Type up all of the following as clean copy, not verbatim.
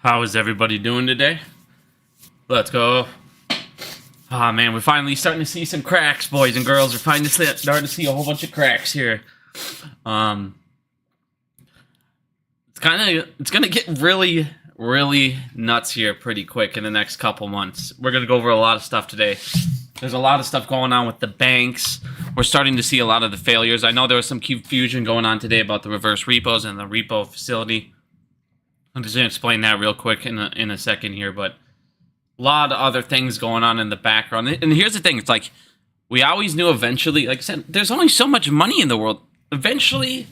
How is everybody doing today? Let's go. Ah, man, we're finally starting to see some cracks, boys and girls. We're finally starting to see a whole bunch of cracks here. It's gonna get really, really nuts here pretty quick in the next couple months. We're gonna go over a lot of stuff today. There's a lot of stuff going on with the banks. We're starting to see a lot of the failures. I know there was some confusion going on today about the reverse repos and the repo facility. I'm just going to explain that real quick in a second here, but a lot of other things going on in the background. And here's the thing. It's like, we always knew eventually, like I said, there's only so much money in the world. Eventually,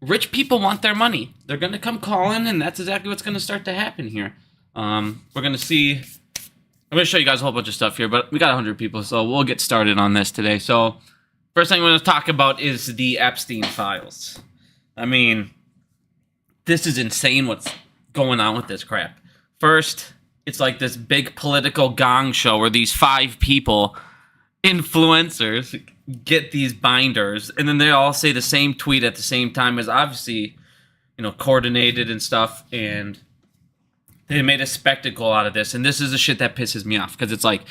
rich people want their money. They're going to come calling, and that's exactly what's going to start to happen here. We're going to see, I'm going to show you guys a whole bunch of stuff here, but we got 100 people, so we'll get started on this today. So, first thing I'm going to talk about is the Epstein files. I mean, this is insane what's going on with this crap. First, it's like this big political gong show where these 5 people, influencers, get these binders, and then they all say the same tweet at the same time, as obviously, coordinated and stuff, and they made a spectacle out of this. And this is the shit that pisses me off, because it's like,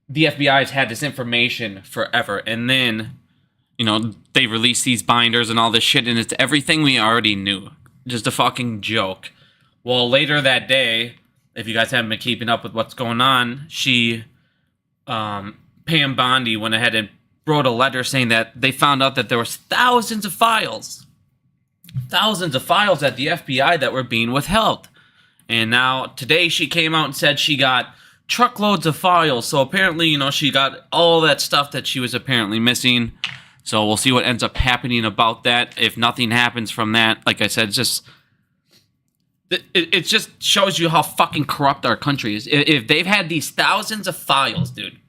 the FBI has had this information forever, and then, they release these binders and all this shit, and it's everything we already knew. Just a fucking joke. Well, later that day, if you guys haven't been keeping up with what's going on, Pam Bondi went ahead and wrote a letter saying that they found out that there was thousands of files at the FBI that were being withheld. And now, today she came out and said she got truckloads of files. So apparently, she got all that stuff that she was apparently missing. So we'll see what ends up happening about that. If nothing happens from that, like I said, it just shows you how fucking corrupt our country is. If they've had these thousands of files, dude,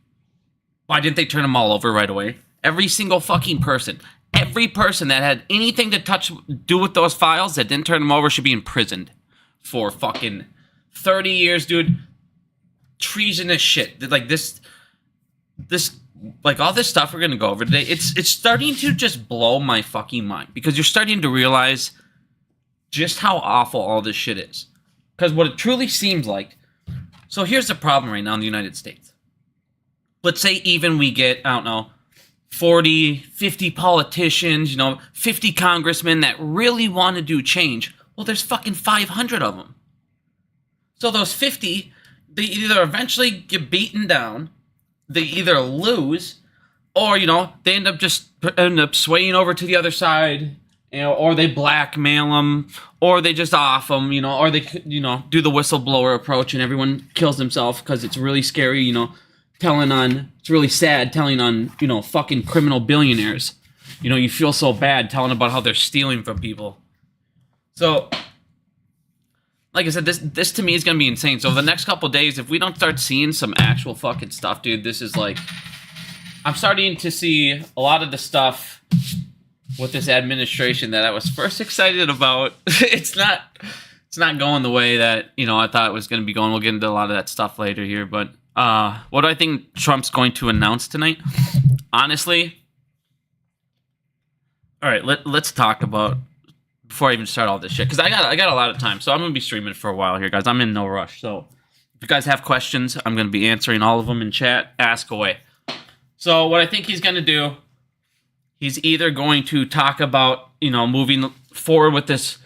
why didn't they turn them all over right away? Every single fucking person. Every person that had anything to do with those files that didn't turn them over should be imprisoned for fucking 30 years, dude. Treasonous shit. Like this, like all this stuff we're going to go over today, it's starting to just blow my fucking mind, because you're starting to realize just how awful all this shit is. Because what it truly seems like, so here's the problem right now in the United States. Let's say even we get, 40, 50 politicians, 50 congressmen that really want to do change. Well, there's fucking 500 of them. So those 50, they either eventually get beaten down, they either lose, or, they end up swaying over to the other side, or they blackmail them, or they just off them, or they, do the whistleblower approach and everyone kills themselves because it's really scary, it's really sad telling on, fucking criminal billionaires. You feel so bad telling about how they're stealing from people. So, like I said, this to me is going to be insane. So the next couple days, if we don't start seeing some actual fucking stuff, dude, this is like, I'm starting to see a lot of the stuff with this administration that I was first excited about. It's not going the way that, I thought it was going to be going. We'll get into a lot of that stuff later here. But what do I think Trump's going to announce tonight? Honestly, all right, let's talk about, before I even start all this shit, because I got a lot of time, so I'm going to be streaming for a while here, guys. I'm in no rush, so if you guys have questions, I'm going to be answering all of them in chat. Ask away. So what I think he's going to do, he's either going to talk about, moving forward with this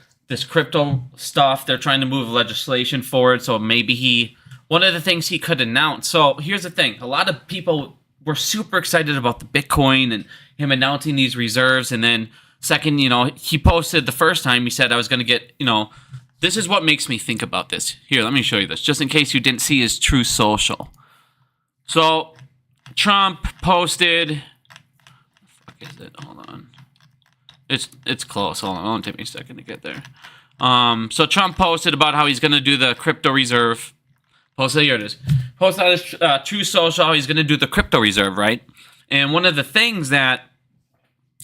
crypto stuff. They're trying to move legislation forward, so maybe one of the things he could announce. So here's the thing. A lot of people were super excited about the Bitcoin and him announcing these reserves, and then second, he posted the first time, he said, I was going to get, this is what makes me think about this. Here, let me show you this, just in case you didn't see his True Social. So, Trump posted, what the fuck is it? Hold on. It's close. Hold on. It'll take me a second to get there. So, Trump posted about how he's going to do the crypto reserve. Here it is. Posted on his True Social how he's going to do the crypto reserve, right? And one of the things that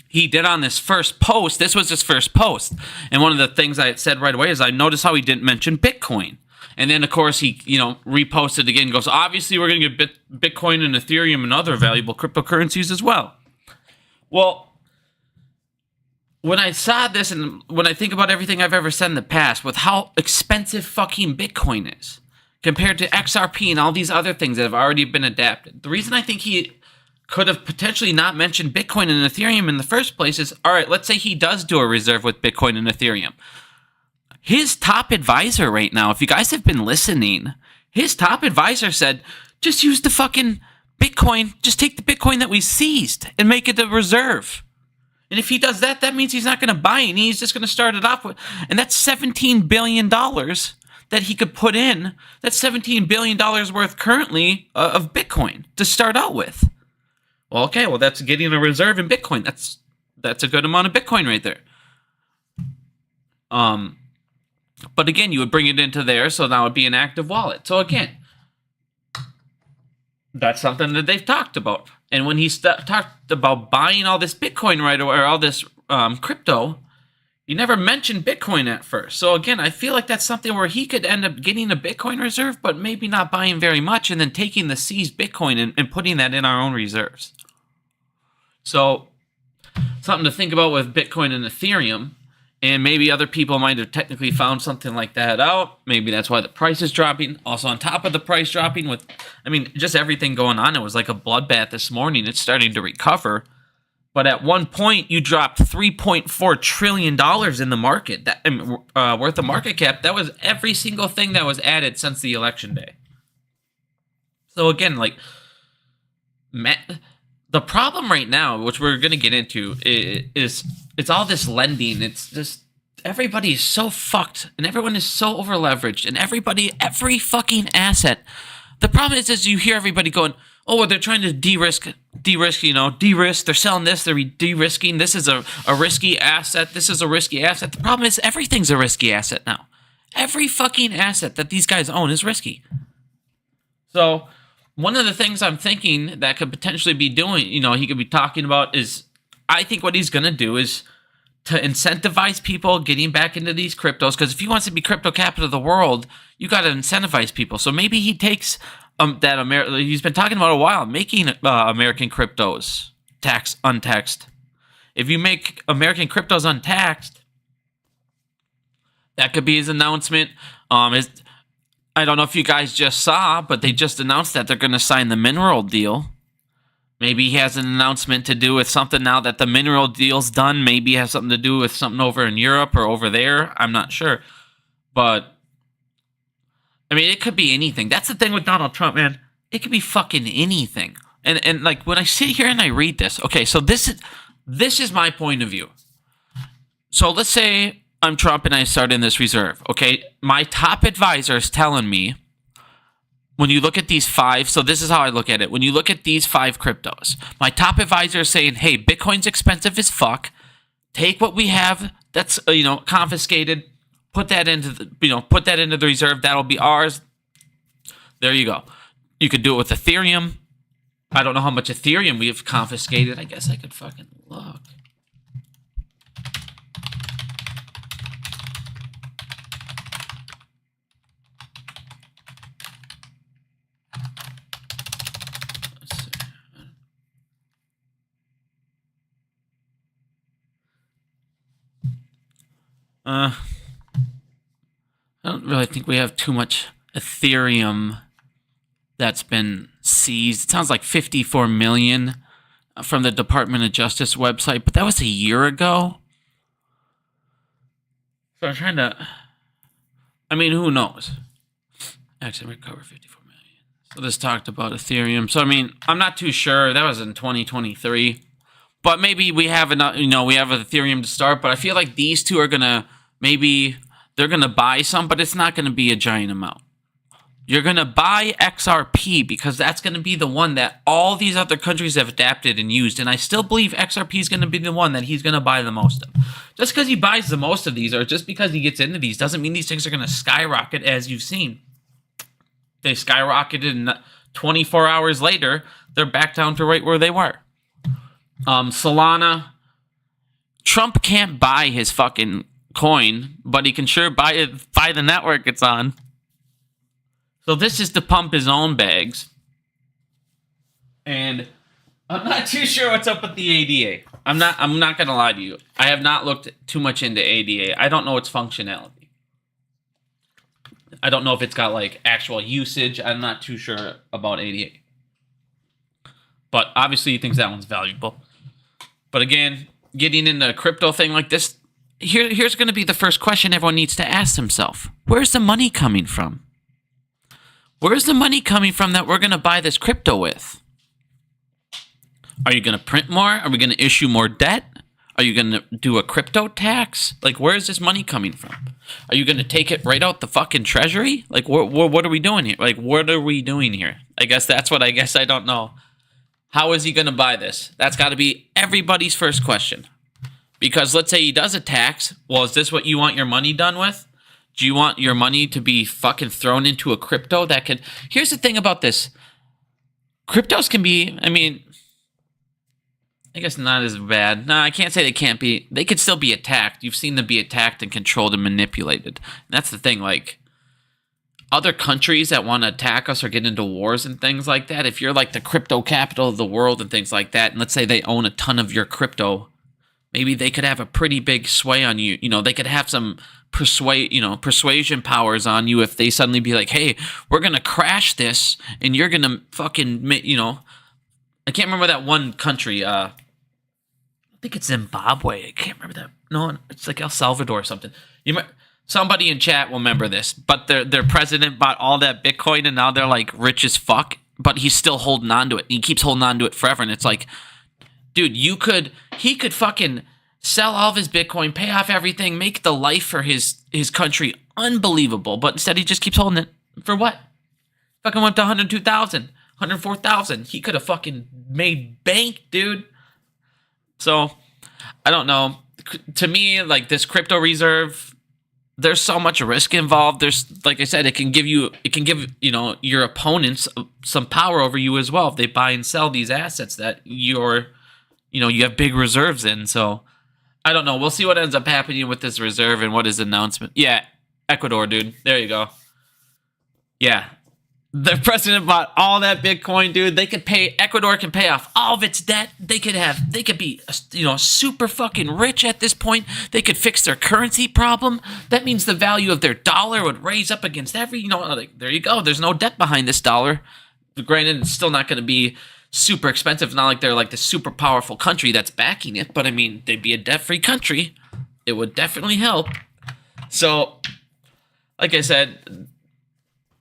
he did on this first post, this was his first post, and one of the things I said right away is I noticed how he didn't mention Bitcoin. And then, of course, he, reposted again and goes, obviously, we're going to get Bitcoin and Ethereum and other valuable cryptocurrencies as well. Well, when I saw this and when I think about everything I've ever said in the past with how expensive fucking Bitcoin is compared to XRP and all these other things that have already been adapted, the reason I think he could have potentially not mentioned Bitcoin and Ethereum in the first place is, all right, let's say he does do a reserve with Bitcoin and Ethereum. His top advisor right now, if you guys have been listening, his top advisor said, just use the fucking Bitcoin, just take the Bitcoin that we seized and make it a reserve. And if he does that, that means he's not going to buy any. He's just going to start it off with, and that's $17 billion that he could put in. That's $17 billion worth currently of Bitcoin to start out with. Well, okay, well, that's getting a reserve in Bitcoin. That's a good amount of Bitcoin right there. But again, you would bring it into there, so now it'd be an active wallet. So again, that's something that they've talked about. And when he talked about buying all this Bitcoin right away, or all this crypto, he never mentioned Bitcoin at first. So again, I feel like that's something where he could end up getting a Bitcoin reserve, but maybe not buying very much, and then taking the seized Bitcoin and putting that in our own reserves. So something to think about with Bitcoin and Ethereum. And maybe other people might have technically found something like that out. Maybe that's why the price is dropping. Also, on top of the price dropping, with, I mean, just everything going on, it was like a bloodbath this morning. It's starting to recover. But at one point, you dropped $3.4 trillion in the market, that worth of market cap. That was every single thing that was added since the election day. So again, like, the problem right now, which we're going to get into, is it's all this lending. It's just everybody's so fucked, and everyone is so over leveraged, and every fucking asset. The problem is you hear everybody going, oh, well, they're trying to de-risk, de-risk. They're selling this, they're de-risking. This is a risky asset. This is a risky asset. The problem is everything's a risky asset now. Every fucking asset that these guys own is risky. So one of the things I'm thinking that could potentially be doing, he could be talking about is, I think what he's going to do is to incentivize people getting back into these cryptos, because if he wants to be crypto capital of the world, you got to incentivize people. So maybe he takes he's been talking about a while, making American cryptos untaxed. If you make American cryptos untaxed, that could be his announcement. I don't know if you guys just saw, but they just announced that they're going to sign the mineral deal. Maybe he has an announcement to do with something now that the mineral deal's done. Maybe it has something to do with something over in Europe or over there. I'm not sure. But, I mean, it could be anything. That's the thing with Donald Trump, man. It could be fucking anything. And like, when I sit here and I read this, okay, so this is my point of view. So let's say I'm Trump and I start in this reserve, okay? My top advisor is telling me, when you look at these 5, so this is how I look at it. When you look at these 5 cryptos, my top advisor is saying, hey, Bitcoin's expensive as fuck. Take what we have that's, confiscated, put that into the reserve. That'll be ours. There you go. You could do it with Ethereum. I don't know how much Ethereum we have confiscated. I guess I could fucking look. I don't really think we have too much Ethereum that's been seized. It sounds like 54 million from the Department of Justice website, but that was a year ago. So I'm trying to, who knows? Actually, recover 54 million. So this talked about Ethereum. So, I'm not too sure. That was in 2023. But maybe we have enough, we have Ethereum to start, but I feel like these two are going to, maybe they're going to buy some, but it's not going to be a giant amount. You're going to buy XRP because that's going to be the one that all these other countries have adapted and used. And I still believe XRP is going to be the one that he's going to buy the most of. Just because he buys the most of these, or just because he gets into these, doesn't mean these things are going to skyrocket, as you've seen. They skyrocketed, and 24 hours later, they're back down to right where they were. Solana, Trump can't buy his fucking coin, but he can sure buy the network it's on. So this is to pump his own bags. And I'm not too sure what's up with the ADA. I'm not gonna lie to you. I have not looked too much into ADA. I don't know its functionality. I don't know if it's got like actual usage. I'm not too sure about ADA. But obviously he thinks that one's valuable. But again, getting into a crypto thing like this, here's going to be the first question everyone needs to ask themselves. Where's the money coming from? Where's the money coming from that we're going to buy this crypto with? Are you going to print more? Are we going to issue more debt? Are you going to do a crypto tax? Like, where is this money coming from? Are you going to take it right out the fucking treasury? Like, what are we doing here? Like, what are we doing here? I guess I don't know. How is he going to buy this? That's got to be everybody's first question. Because let's say he does a tax. Well, is this what you want your money done with? Do you want your money to be fucking thrown into a crypto that can... Here's the thing about this. Cryptos can be, I mean... I guess not as bad. No, I can't say they can't be. They could still be attacked. You've seen them be attacked and controlled and manipulated. And that's the thing, like... Other countries that want to attack us or get into wars and things like that, if you're like the crypto capital of the world and things like that, and let's say they own a ton of your crypto, maybe they could have a pretty big sway on you. You know, they could have some persuasion powers on you if they suddenly be like, hey, we're going to crash this and you're going to fucking, I can't remember that one country. I think it's Zimbabwe. I can't remember that. No, it's like El Salvador or something. Somebody in chat will remember this, but their president bought all that Bitcoin and now they're like rich as fuck, but he's still holding on to it. He keeps holding on to it forever. And it's like, dude, he could fucking sell all of his Bitcoin, pay off everything, make the life for his country unbelievable. But instead he just keeps holding it for what? Fucking went to 102,000, 104,000. He could have fucking made bank, dude. So I don't know. To me, like this crypto reserve, there's so much risk involved. There's, like I said, it can give your opponents some power over you as well if they buy and sell these assets that you have big reserves in. So I don't know. We'll see what ends up happening with this reserve and what his announcement. Yeah, Ecuador, dude. There you go. Yeah. The president bought all that Bitcoin, dude. Ecuador can pay off all of its debt. They could be, super fucking rich at this point. They could fix their currency problem. That means the value of their dollar would raise up against there you go. There's no debt behind this dollar. Granted, it's still not going to be super expensive. It's not like they're like the super powerful country that's backing it, but I mean, they'd be a debt-free country. It would definitely help. So, like I said,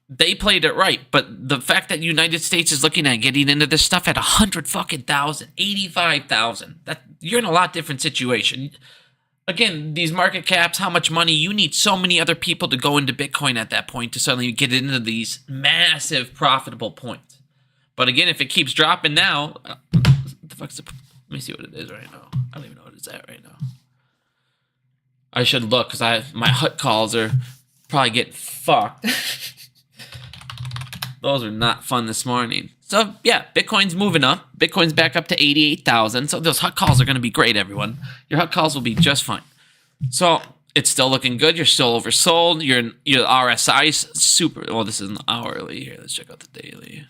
they played it right, but the fact that the United States is looking at getting into this stuff at 100,000, 85,000, that you're in a lot different situation. Again, these market caps, how much money, you need so many other people to go into Bitcoin at that point to suddenly get into these massive profitable points. But again, if it keeps dropping now, let me see what it is right now. I don't even know what it's at right now. I should look because my hut calls are probably getting fucked. Those are not fun this morning. So, yeah, Bitcoin's moving up. Bitcoin's back up to 88,000. So those hot calls are going to be great, everyone. Your hot calls will be just fine. So it's still looking good. You're still oversold. Your RSI's super. Well, this is an hourly here. Let's check out the daily.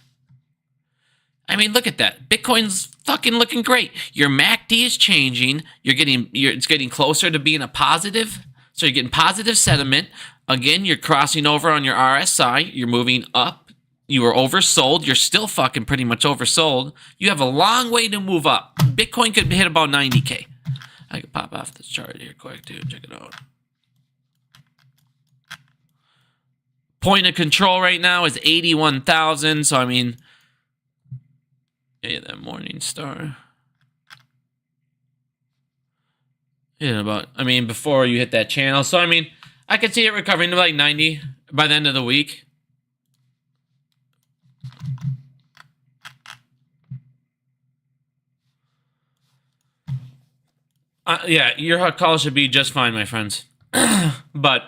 I mean, look at that. Bitcoin's fucking looking great. Your MACD is changing. It's getting closer to being a positive. So you're getting positive sentiment. Again, you're crossing over on your RSI. You're moving up. You were oversold. You're still fucking pretty much oversold. You have a long way to move up. Bitcoin could hit about 90K. I could pop off this chart here quick, dude. Check it out. Point of control right now is 81,000. So, I mean, yeah, that morning star. Before you hit that channel. So, I mean, I could see it recovering to like 90 by the end of the week. Yeah, your hot call should be just fine, my friends. But,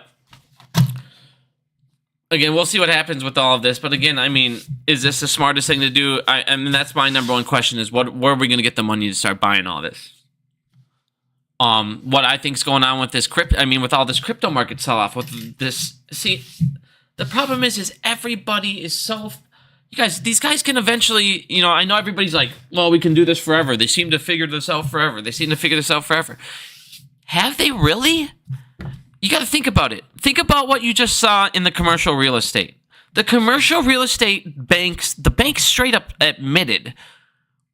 again, we'll see what happens with all of this. But, again, I mean, is this the smartest thing to do? I mean, that's my number one question is where are we going to get the money to start buying all this? What I think is going on with this with all this crypto market sell-off, with this... See, the problem is everybody is so You guys, these guys can eventually, I know everybody's like, well, we can do this forever. They seem to figure this out forever. Have they really? You got to think about it. Think about what you just saw in the commercial real estate. The commercial real estate banks, the banks straight up admitted,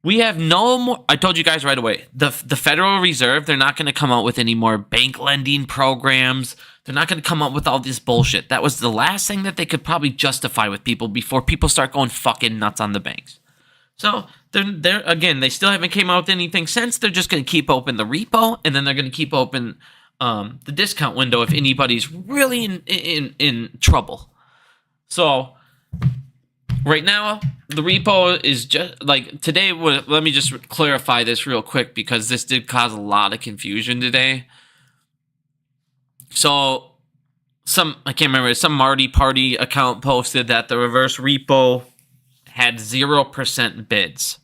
we have no more. I told you guys right away, the Federal Reserve, they're not going to come out with any more bank lending programs. They're not going to come up with all this bullshit. That was the last thing that they could probably justify with people before people start going fucking nuts on the banks. So they're again, they still haven't came out with anything since. They're just going to keep open the repo, and then they're going to keep open the discount window if anybody's really in trouble. So right now, the repo is just like today. Let me just clarify this real quick because this did cause a lot of confusion today. So I can't remember, some Marty Party account posted that the reverse repo had 0% bids.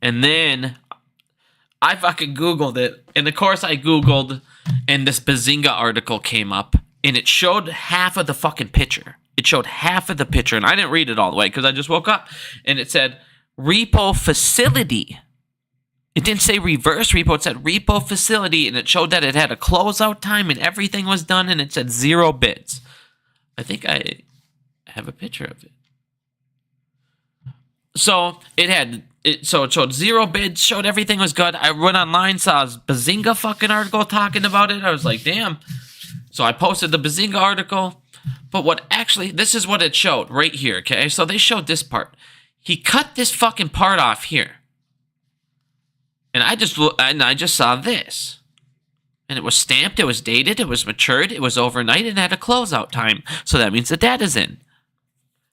And then I fucking Googled it. And of course I Googled and this Bazinga article came up and it showed half of the fucking picture. It showed half of the picture and I didn't read it all the way because I just woke up and it said repo facility. It didn't say reverse repo, it said repo facility, and it showed that it had a closeout time and everything was done, and it said 0 bids. I think I have a picture of it. So it showed 0 bids, showed everything was good. I went online, saw a Bazinga fucking article talking about it. I was like, damn. So I posted the Bazinga article, but this is what it showed right here, okay? So they showed this part. He cut this fucking part off here. And I just saw this. And it was stamped, it was dated, it was matured, it was overnight, and it had a closeout time. So that means the data's in.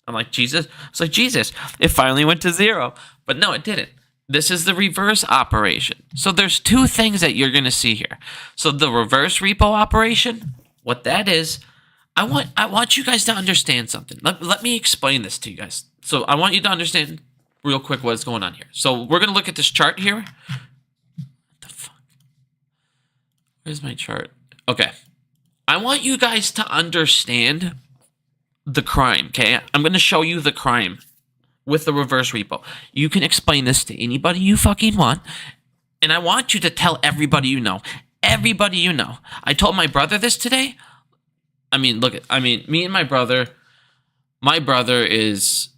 I'm like, Jesus. It's like, Jesus, it finally went to 0. But no, it didn't. This is the reverse operation. So there's 2 things that you're going to see here. So the reverse repo operation, what that is, I want you guys to understand something. Let me explain this to you guys. So I want you to understand real quick what's going on here. So we're going to look at this chart here. Where's my chart? Okay. I want you guys to understand the crime, okay? I'm going to show you the crime with the reverse repo. You can explain this to anybody you fucking want, and I want you to tell everybody you know. Everybody you know. I told my brother this today. Me and my brother is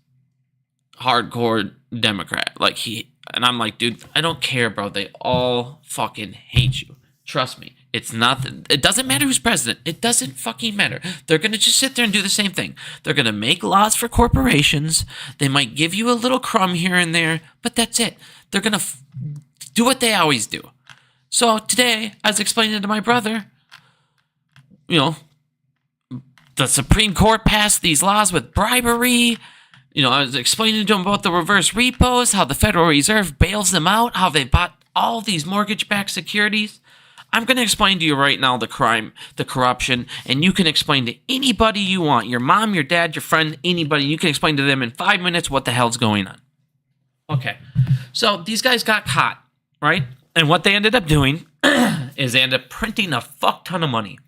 hardcore Democrat. And I'm like, dude, I don't care, bro. They all fucking hate you. Trust me, it's nothing. It doesn't matter who's president. It doesn't fucking matter. They're going to just sit there and do the same thing. They're going to make laws for corporations. They might give you a little crumb here and there, but that's it. They're going to do what they always do. So today, I was explaining to my brother, the Supreme Court passed these laws with bribery. I was explaining to him about the reverse repos, how the Federal Reserve bails them out, how they bought all these mortgage-backed securities. I'm going to explain to you right now the crime, the corruption, and you can explain to anybody you want, your mom, your dad, your friend, anybody. You can explain to them in 5 minutes what the hell's going on. Okay, so these guys got caught, right? And what they ended up doing is they ended up printing a fuck ton of money.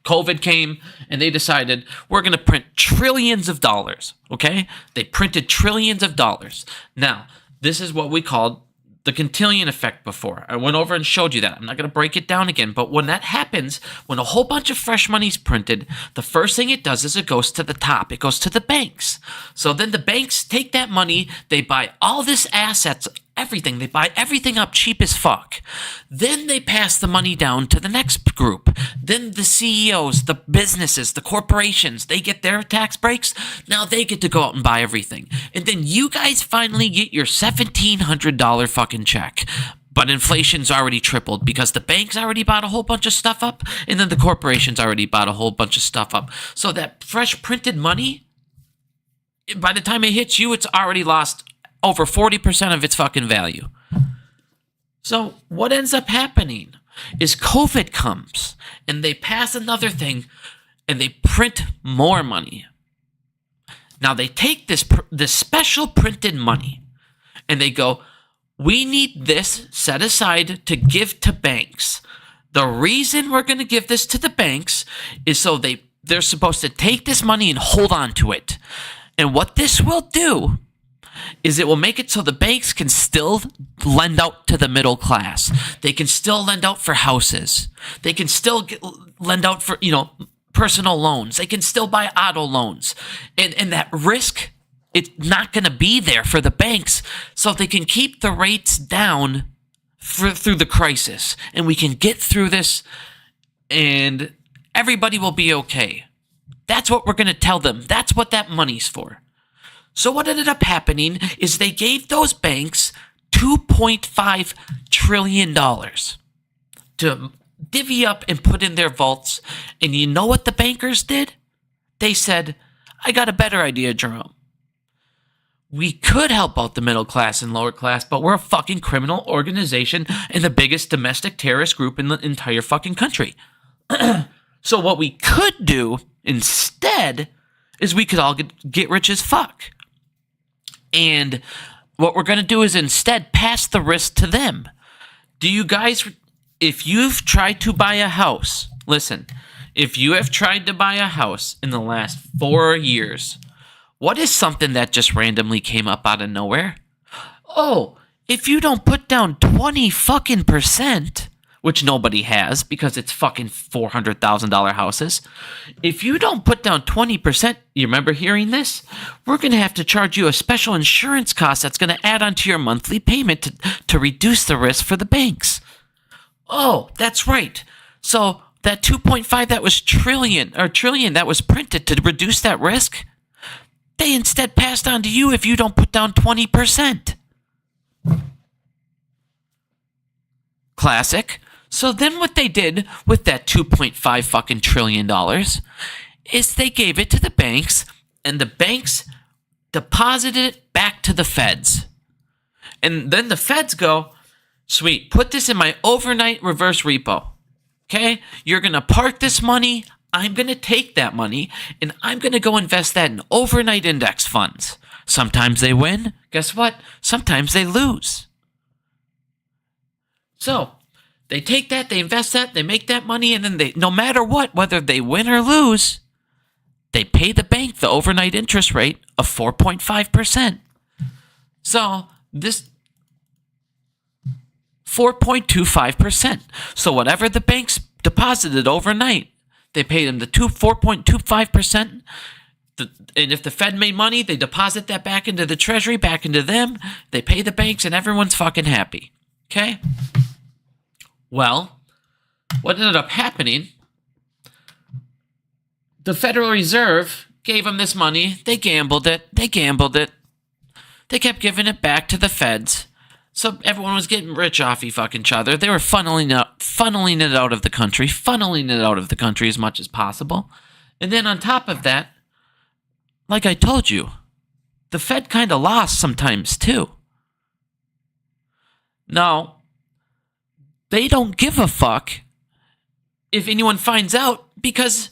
COVID came, and they decided, we're going to print trillions of dollars, okay? They printed trillions of dollars. Now, this is what we called the Cantillon effect before. I went over and showed you that. I'm not going to break it down again, but when that happens, when a whole bunch of fresh money's printed, the first thing it does is it goes to the top. It goes to the banks. So then the banks take that money, they buy all this assets, everything. They buy everything up cheap as fuck. Then they pass the money down to the next group. Then the CEOs, the businesses, the corporations, they get their tax breaks. Now they get to go out and buy everything. And then you guys finally get your $1,700 fucking check. But inflation's already tripled because the banks already bought a whole bunch of stuff up, and then the corporations already bought a whole bunch of stuff up. So that fresh printed money, by the time it hits you, it's already lost over 40% of its fucking value. So what ends up happening is COVID comes and they pass another thing and they print more money. Now they take this special printed money and they go, we need this set aside to give to banks. The reason we're going to give this to the banks is so they're supposed to take this money and hold on to it. And what this will do is it will make it so the banks can still lend out to the middle class. They can still lend out for houses. They can still lend out for, personal loans. They can still buy auto loans. And that risk, it's not going to be there for the banks, so they can keep the rates down through the crisis. And we can get through this, and everybody will be okay. That's what we're going to tell them. That's what that money's for. So what ended up happening is they gave those banks $2.5 trillion to divvy up and put in their vaults. And you know what the bankers did? They said, I got a better idea, Jerome. We could help out the middle class and lower class, but we're a fucking criminal organization and the biggest domestic terrorist group in the entire fucking country. So what we could do instead is we could all get rich as fuck. And what we're going to do is instead pass the risk to them. Do you guys, if you've tried to buy a house, listen, if you have tried to buy a house in the last 4 years, what is something that just randomly came up out of nowhere? Oh, if you don't put down 20 fucking percent, which nobody has because it's fucking $400,000 houses. If you don't put down 20%, you remember hearing this? We're going to have to charge you a special insurance cost that's going to add onto your monthly payment to reduce the risk for the banks. Oh, that's right. So that 2.5 that was trillion that was printed to reduce that risk, they instead passed on to you if you don't put down 20%. Classic. So then what they did with that 2.5 fucking trillion dollars is they gave it to the banks, and the banks deposited it back to the feds. And then the feds go, sweet, put this in my overnight reverse repo. Okay? You're going to park this money. I'm going to take that money, and I'm going to go invest that in overnight index funds. Sometimes they win. Guess what? Sometimes they lose. So they take that, they invest that, they make that money, and then no matter what, whether they win or lose, they pay the bank the overnight interest rate of 4.5%. So this 4.25%. So whatever the banks deposited overnight, they pay them the 4.25%. And if the Fed made money, they deposit that back into the Treasury, back into them. They pay the banks, and everyone's fucking happy. Okay? Well, what ended up happening, the Federal Reserve gave them this money. They gambled it. They kept giving it back to the feds. So everyone was getting rich off each other. They were funneling it out of the country as much as possible. And then on top of that, like I told you, the Fed kind of lost sometimes too. Now, they don't give a fuck if anyone finds out, because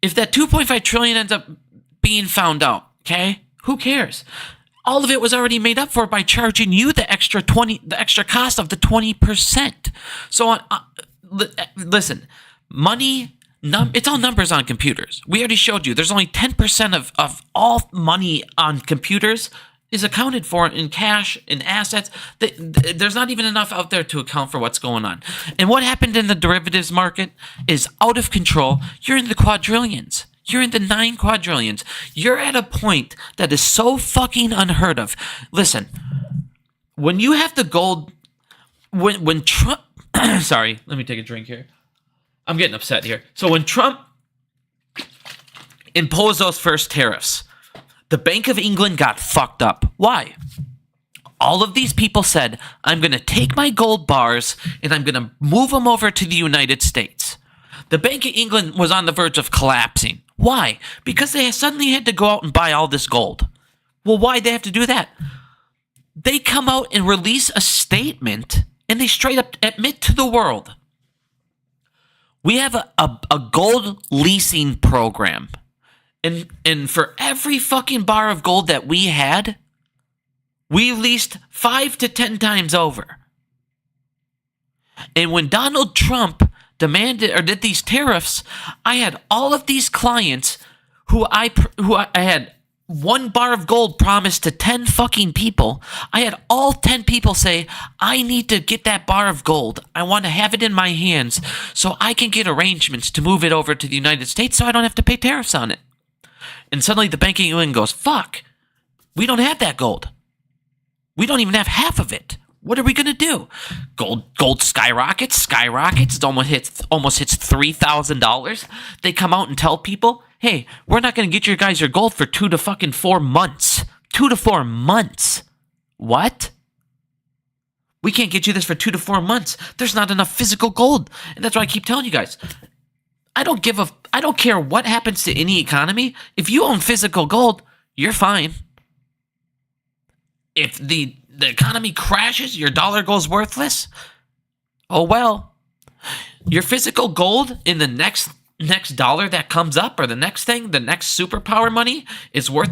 if that 2.5 trillion ends up being found out, okay, who cares? All of it was already made up for by charging you the extra cost of the 20%. So listen, money, it's all numbers on computers. We already showed you there's only 10% of all money on computers is accounted for in cash, in assets. There's not even enough out there to account for what's going on. And what happened in the derivatives market is out of control. You're in the quadrillions. You're in the 9 quadrillions. You're at a point that is so fucking unheard of. Listen, when you have the gold, when Trump, sorry, let me take a drink here. I'm getting upset here. So when Trump imposed those first tariffs, the Bank of England got fucked up. Why? All of these people said, I'm going to take my gold bars and I'm going to move them over to the United States. The Bank of England was on the verge of collapsing. Why? Because they suddenly had to go out and buy all this gold. Well, why'd they have to do that? They come out and release a statement and they straight up admit to the world, we have a gold leasing program. And for every fucking bar of gold that we had, we leased 5 to 10 times over. And when Donald Trump demanded or did these tariffs, I had all of these clients who I had 1 bar of gold promised to 10 fucking people. I had all 10 people say, I need to get that bar of gold. I want to have it in my hands so I can get arrangements to move it over to the United States so I don't have to pay tariffs on it. And suddenly the Bank of England goes, fuck, we don't have that gold. We don't even have half of it. What are we going to do? Gold skyrockets. It almost hits $3,000. They come out and tell people, hey, we're not going to get your guys your gold for 2 to fucking 4 months. 2 to 4 months. What? We can't get you this for 2 to 4 months. There's not enough physical gold. And that's why I keep telling you guys, I don't care what happens to any economy. If you own physical gold, you're fine. If the economy crashes, your dollar goes worthless, oh well. Your physical gold in the next dollar that comes up, or the next superpower money is worth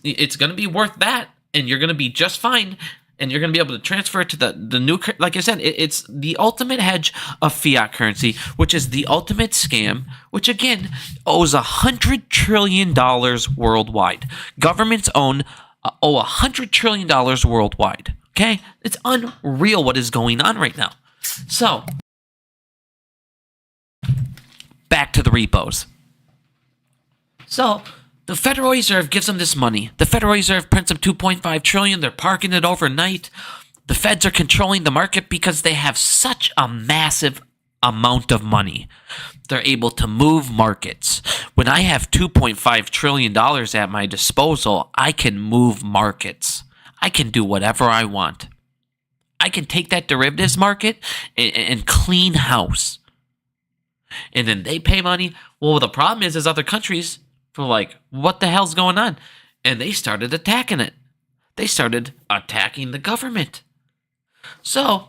it's going to be worth that, and you're going to be just fine, and you're going to be able to transfer it to the new, like I said, it's the ultimate hedge of fiat currency, which is the ultimate scam, which again owes $100 trillion worldwide. Governments owe $100 trillion worldwide. Okay? It's unreal what is going on right now. So, back to the repos. So, the Federal Reserve gives them this money. The Federal Reserve prints them $2.5 trillion. They're parking it overnight. The feds are controlling the market because they have such a massive amount of money. They're able to move markets. When I have $2.5 trillion at my disposal, I can move markets. I can do whatever I want. I can take that derivatives market and clean house. And then they pay money. Well, the problem is other countries were like, what the hell's going on? And they started attacking it. They started attacking the government. So,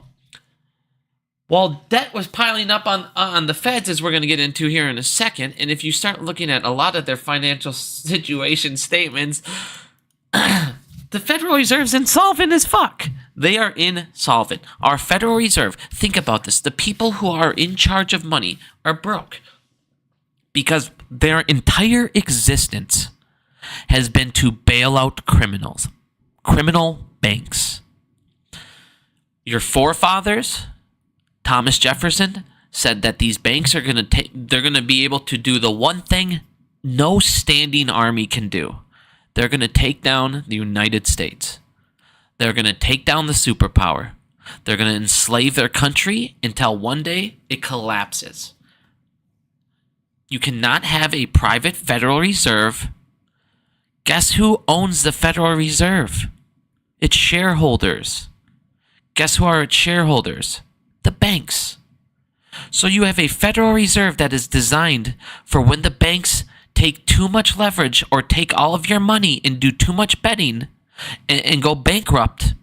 while debt was piling up on the feds, as we're going to get into here in a second, and if you start looking at a lot of their financial situation statements, the Federal Reserve's insolvent as fuck. They are insolvent. Our Federal Reserve, think about this, the people who are in charge of money are broke because their entire existence has been to bail out criminals, criminal banks. Your forefathers, Thomas Jefferson, said that these banks are they're going to be able to do the one thing no standing army can do. They're going to take down the United States. They're going to take down the superpower. They're going to enslave their country until one day it collapses. You cannot have a private Federal Reserve. Guess who owns the Federal Reserve? Its shareholders. Guess who are its shareholders? The banks. So you have a Federal Reserve that is designed for when the banks take too much leverage or take all of your money and do too much betting and go bankrupt.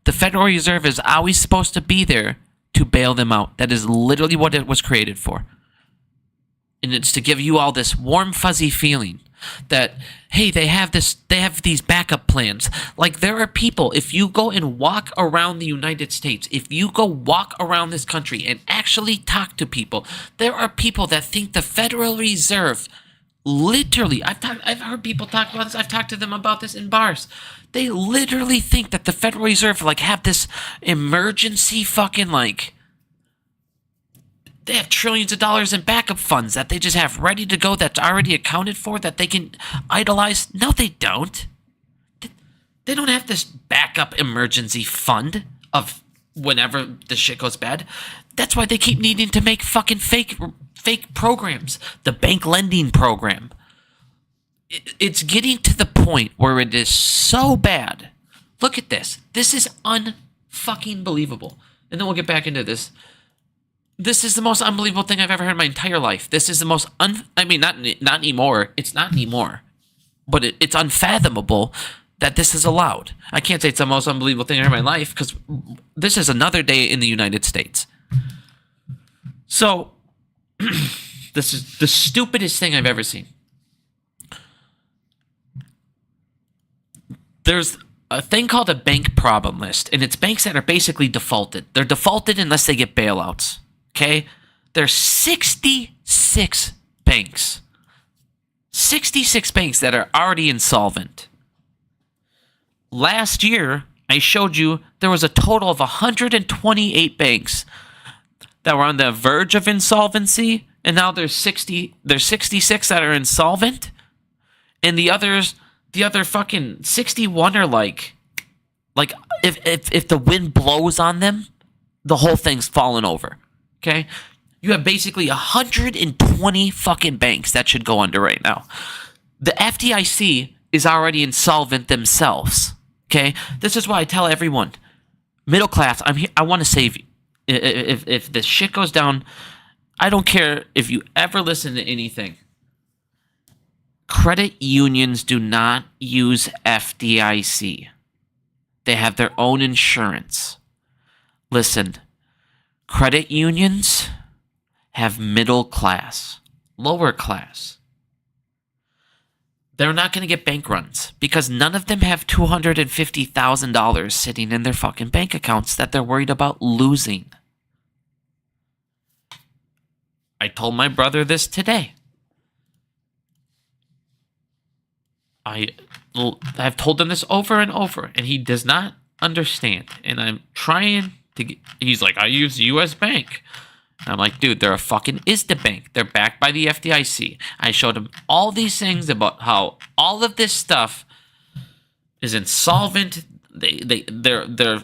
The Federal Reserve is always supposed to be there to bail them out. That is literally what it was created for. And it's to give you all this warm, fuzzy feeling that, hey, they have these backup plans. Like, there are people, if you go and walk around the United States, if you go walk around this country and actually talk to people, there are people that think the Federal Reserve, literally, I've heard people talk about this, I've talked to them about this in bars. They literally think that the Federal Reserve, like, have this emergency fucking, like, they have trillions of dollars in backup funds that they just have ready to go that's already accounted for that they can idolize. No, they don't. They don't have this backup emergency fund of whenever the shit goes bad. That's why they keep needing to make fucking fake programs. The bank lending program. It's getting to the point where it is so bad. Look at this. This is unfucking believable. And then we'll get back into this. This is the most unbelievable thing I've ever heard in my entire life. This is the most not anymore. It's not anymore. But it's unfathomable that this is allowed. I can't say it's the most unbelievable thing I've heard in my life because this is another day in the United States. So, this is the stupidest thing I've ever seen. There's a thing called a bank problem list, and it's banks that are basically defaulted. They're defaulted unless they get bailouts. Okay? There's 66 banks. 66 banks that are already insolvent. Last year, I showed you there was a total of 128 banks that were on the verge of insolvency, and now there's 66 that are insolvent, and the other fucking 61 are like if the wind blows on them, the whole thing's falling over. Okay? You have basically 120 fucking banks that should go under right now. The FDIC is already insolvent themselves. Okay? This is why I tell everyone, middle class, I'm here, I want to save you. If this shit goes down, I don't care if you ever listen to anything. Credit unions do not use FDIC. They have their own insurance. Listen, credit unions have middle class, lower class. They're not going to get bank runs because none of them have $250,000 sitting in their fucking bank accounts that they're worried about losing. I told my brother this today. I've told him this over and over, and he does not understand. And I'm trying to get... He's like, I use U.S. Bank. And I'm like, dude, they're a fucking ISDA bank. They're backed by the FDIC. I showed him all these things about how all of this stuff is insolvent. They're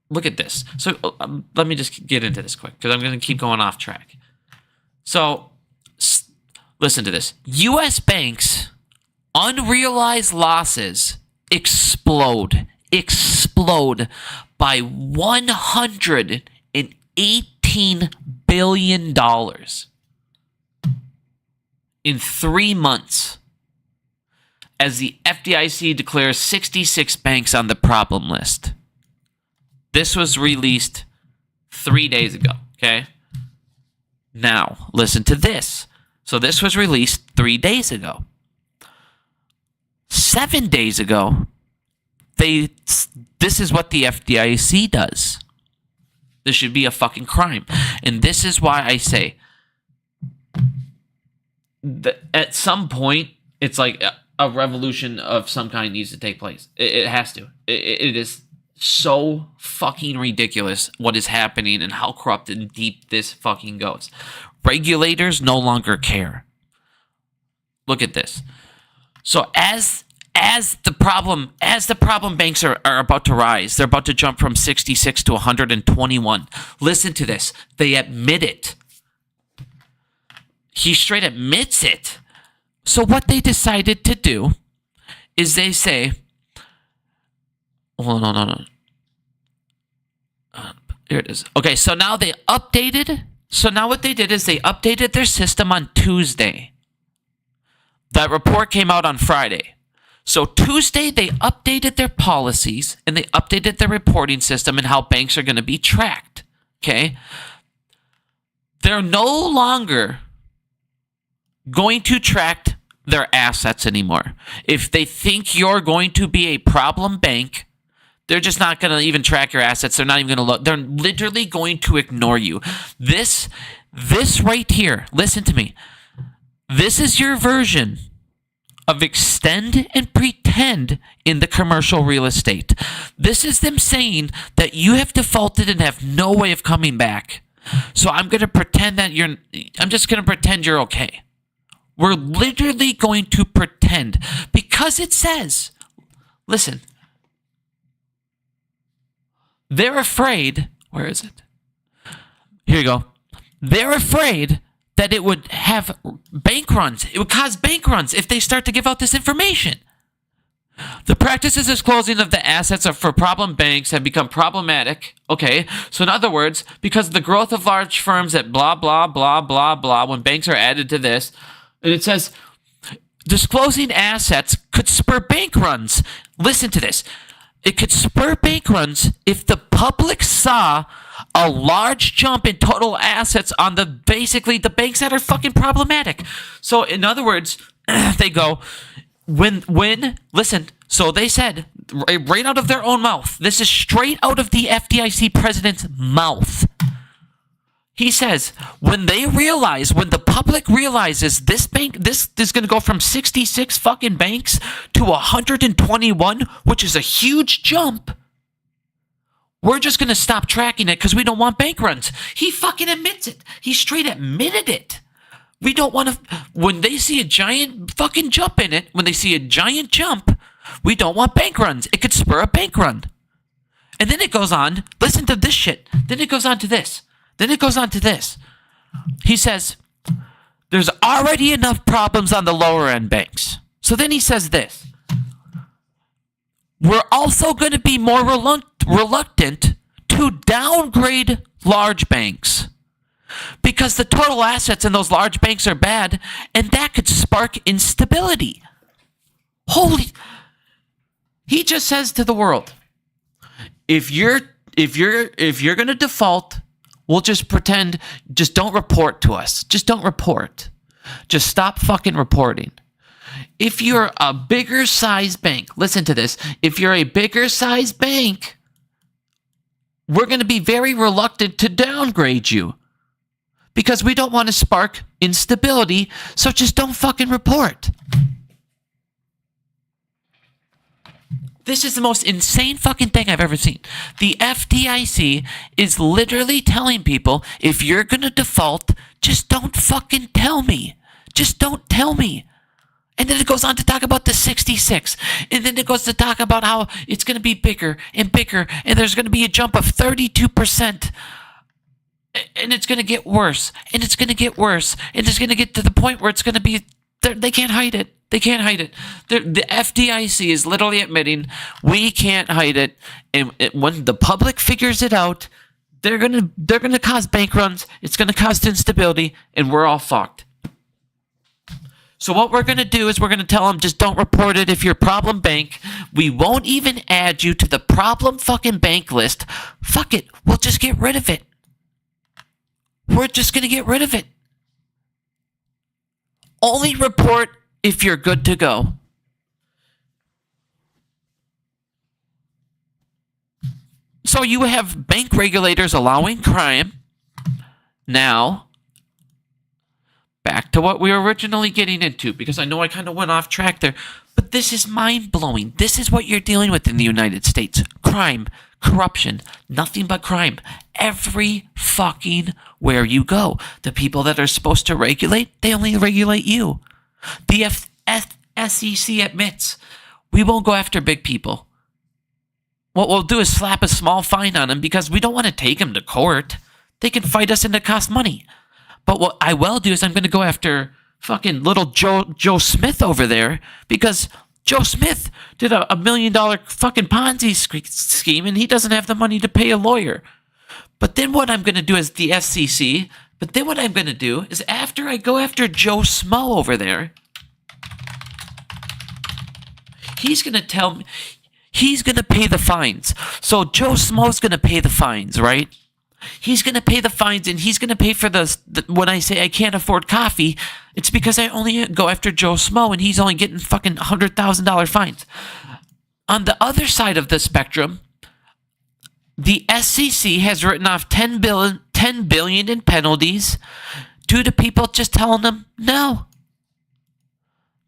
look at this. So let me just get into this quick because I'm going to keep going off track. So listen to this. U.S. banks, unrealized losses explode by $118 billion in 3 months as the FDIC declares 66 banks on the problem list. This was released 3 days ago, okay? Now, listen to this. So this was released 3 days ago. 7 days ago, this is what the FDIC does. This should be a fucking crime. And this is why I say that at some point, it's like a revolution of some kind needs to take place. It has to. It is so fucking ridiculous what is happening and how corrupt and deep this fucking goes. Regulators no longer care. Look at this. So as the problem banks are about to rise, they're about to jump from 66 to 121. Listen to this. They admit it. He straight admits it. So what they decided to do is they say, hold on. Here it is. Okay, so now they updated. So now what they did is they updated their system on Tuesday. That report came out on Friday. So Tuesday, they updated their policies and they updated their reporting system and how banks are going to be tracked. Okay? They're no longer going to track their assets anymore. If they think you're going to be a problem bank, they're just not going to even track your assets. They're not even going to look. They're literally going to ignore you. This right here, listen to me. This is your version of extend and pretend in the commercial real estate. This is them saying that you have defaulted and have no way of coming back. So I'm just going to pretend you're okay. We're literally going to pretend because it says, listen, they're afraid, where is it? Here you go. They're afraid that it would have bank runs. It would cause bank runs if they start to give out this information. The practices of disclosing of the assets for problem banks have become problematic. Okay, so in other words, because of the growth of large firms at blah, blah, blah, blah, blah, when banks are added to this, and it says, disclosing assets could spur bank runs. Listen to this. It could spur bank runs if the public saw a large jump in total assets on basically the banks that are fucking problematic. So in other words, they go, listen, so they said right out of their own mouth, this is straight out of the FDIC president's mouth. He says, when the public realizes this is going to go from 66 fucking banks to 121, which is a huge jump, we're just going to stop tracking it because we don't want bank runs. He fucking admits it. He straight admitted it. We don't want to, when they see a giant fucking jump in it, we don't want bank runs. It could spur a bank run. And then it goes on, listen to this shit. Then it goes on to this. He says, there's already enough problems on the lower end banks. So then he says this. We're also going to be more reluctant to downgrade large banks because the total assets in those large banks are bad, and that could spark instability. He just says to the world, if you're going to default, we'll just pretend, just don't report to us. Just don't report. Just stop fucking reporting. If you're a bigger size bank, listen to this. If you're a bigger size bank, we're going to be very reluctant to downgrade you because we don't want to spark instability. So just don't fucking report. This is the most insane fucking thing I've ever seen. The FDIC is literally telling people, if you're going to default, just don't fucking tell me. Just don't tell me. And then it goes on to talk about the 66. And then it goes to talk about how it's going to be bigger and bigger. And there's going to be a jump of 32%. And it's going to get worse. And it's going to get worse. And it's going to get to the point where it's going to be, they can't hide it. They can't hide it. The FDIC is literally admitting we can't hide it. And when the public figures it out, they're gonna cause bank runs. It's going to cause instability. And we're all fucked. So what we're going to do is we're going to tell them, just don't report it if you're a problem bank. We won't even add you to the problem fucking bank list. Fuck it. We'll just get rid of it. We're just going to get rid of it. Only report if you're good to go. So you have bank regulators allowing crime. Now, back to what we were originally getting into, because I know I kind of went off track there, but this is mind-blowing. This is what you're dealing with in the United States. Crime, corruption, nothing but crime. Every fucking where you go. The people that are supposed to regulate, they only regulate you. The SEC admits we won't go after big people. What we'll do is slap a small fine on them because we don't want to take them to court. They can fight us and it costs money. But what I will do is I'm going to go after fucking little Joe Smith over there because Joe Smith did a $1 million fucking Ponzi scheme and he doesn't have the money to pay a lawyer. But then what I'm going to do is the SEC. But then what I'm going to do is after I go after Joe Smo over there, he's going to tell me, he's going to pay the fines. So Joe Smo's going to pay the fines, right? He's going to pay the fines and he's going to pay for when I say I can't afford coffee, it's because I only go after Joe Smo and he's only getting fucking $100,000 fines. On the other side of the spectrum, the SEC has written off $10 billion in penalties due to people just telling them, no.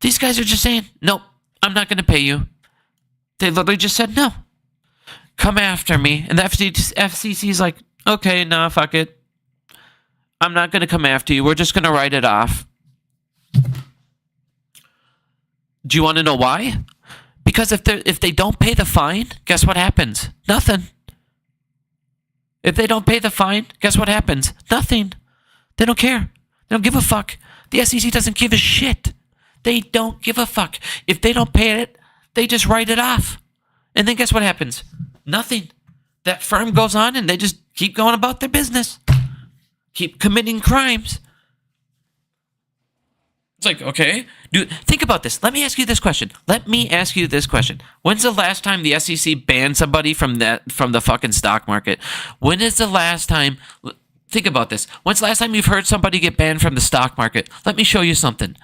These guys are just saying, nope, I'm not going to pay you. They literally just said, no. Come after me. And the FCC is like, okay, nah, fuck it. I'm not going to come after you. We're just going to write it off. Do you want to know why? Because if they don't pay the fine, guess what happens? Nothing. If they don't pay the fine, guess what happens? Nothing. They don't care. They don't give a fuck. The SEC doesn't give a shit. They don't give a fuck. If they don't pay it, they just write it off. And then guess what happens? Nothing. That firm goes on and they just keep going about their business. Keep committing crimes. It's like, okay, think about this. Let me ask you this question. When's the last time the SEC banned somebody from the fucking stock market? When is the last time? Think about this. When's the last time you've heard somebody get banned from the stock market? Let me show you something.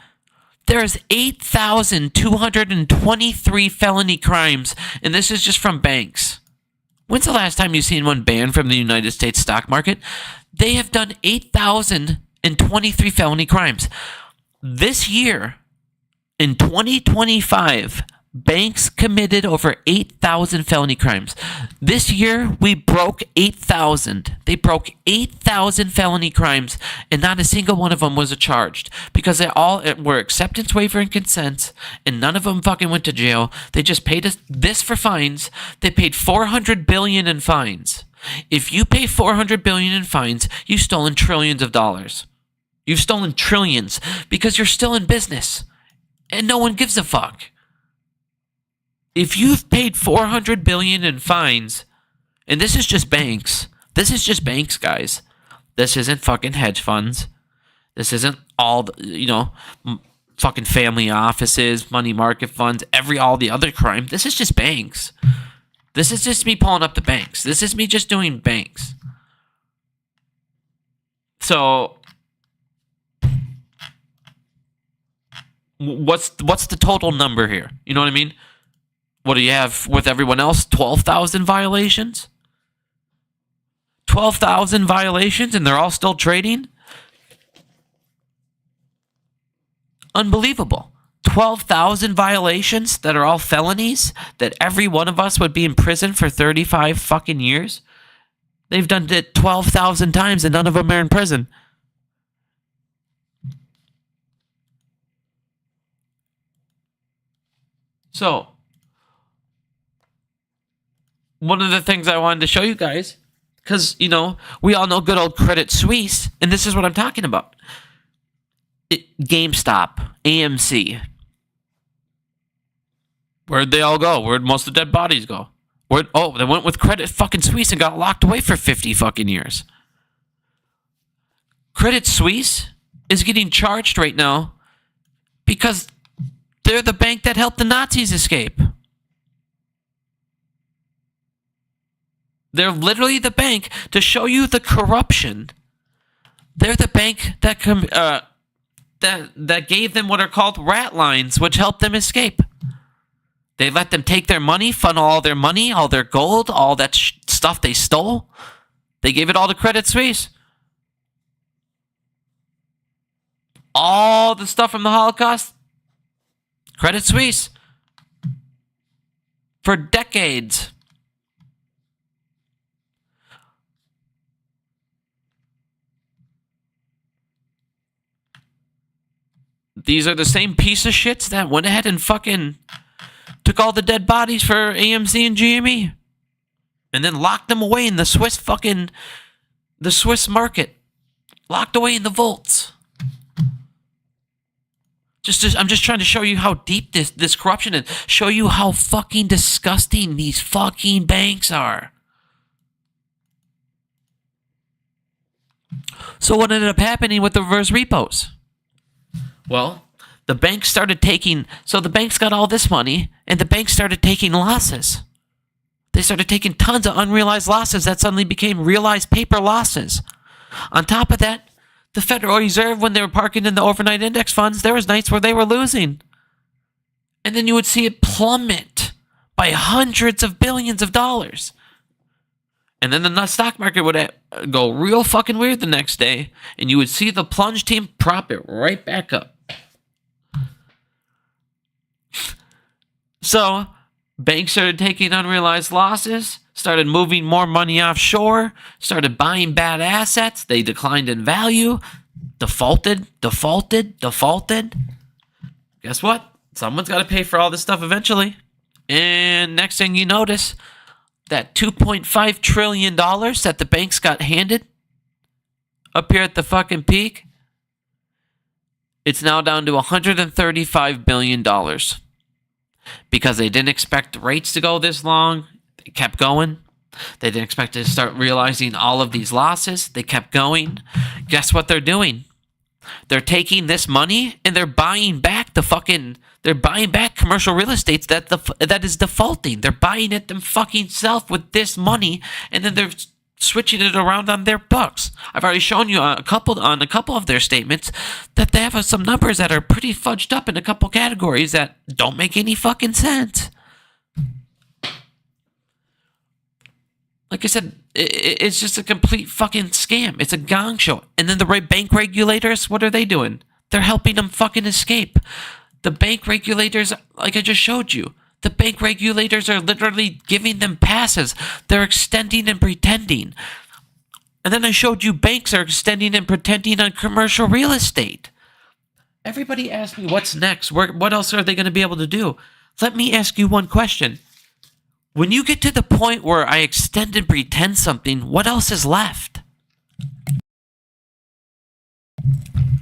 There's 8,223 felony crimes, and this is just from banks. When's the last time you've seen one banned from the United States stock market? They have done 8,023 felony crimes. This year, in 2025, banks committed over 8,000 felony crimes. This year, we broke 8,000. They broke 8,000 felony crimes, and not a single one of them was charged because they all were acceptance waiver and consent, and none of them fucking went to jail. They just paid us this for fines. They paid $400 billion in fines. If you pay $400 billion in fines, you've stolen trillions of dollars. You've stolen trillions because you're still in business, and no one gives a fuck. If you've paid $400 billion in fines, and this is just banks. This is just banks, guys. This isn't fucking hedge funds. This isn't all, fucking family offices, money market funds, all the other crime. This is just banks. This is just me pulling up the banks. This is me just doing banks. So, what's the total number here? You know what I mean? What do you have with everyone else? 12,000 violations? 12,000 violations and they're all still trading? Unbelievable. 12,000 violations that are all felonies that every one of us would be in prison for 35 fucking years? They've done it 12,000 times and none of them are in prison. So, one of the things I wanted to show you guys, because, we all know good old Credit Suisse, and this is what I'm talking about. GameStop, AMC. Where'd they all go? Where'd most of the dead bodies go? They went with Credit fucking Suisse and got locked away for 50 fucking years. Credit Suisse is getting charged right now because they're the bank that helped the Nazis escape. They're literally the bank to show you the corruption. They're the bank that gave them what are called rat lines, which helped them escape. They let them take their money, funnel all their money, all their gold, all that stuff they stole. They gave it all to Credit Suisse. All the stuff from the Holocaust, Credit Suisse. For decades. These are the same piece of shits that went ahead and fucking took all the dead bodies for AMC and GME. And then locked them away in the Swiss market. Locked away in the vaults. I'm just trying to show you how deep this corruption is. Show you how fucking disgusting these fucking banks are. So what ended up happening with the reverse repos? Well, the banks started taking... So the banks got all this money, and the banks started taking losses. They started taking tons of unrealized losses that suddenly became realized paper losses. On top of that, the Federal Reserve, when they were parking in the overnight index funds, there was nights where they were losing. And then you would see it plummet by hundreds of billions of dollars. And then the stock market would go real fucking weird the next day, and you would see the plunge team prop it right back up. So, banks started taking unrealized losses, started moving more money offshore, started buying bad assets, they declined in value, defaulted. Guess what? Someone's got to pay for all this stuff eventually. And next thing you notice, that $2.5 trillion that the banks got handed up here at the fucking peak, it's now down to $135 billion. Because they didn't expect rates to go this long. They kept going. They didn't expect to start realizing all of these losses. They kept going. Guess what they're doing? They're taking this money and they're buying back commercial real estate that is defaulting. They're buying it them fucking self with this money, and then they're switching it around on their books. I've already shown you on a couple of their statements that they have some numbers that are pretty fudged up in a couple categories that don't make any fucking sense. Like I said, it's just a complete fucking scam. It's a gong show. And then the bank regulators, what are they doing? They're helping them fucking escape. The bank regulators, like I just showed you, the bank regulators are literally giving them passes. They're extending and pretending. And then I showed you banks are extending and pretending on commercial real estate. Everybody asked me, what's next? What else are they going to be able to do? Let me ask you one question. When you get to the point where I extend and pretend something, what else is left?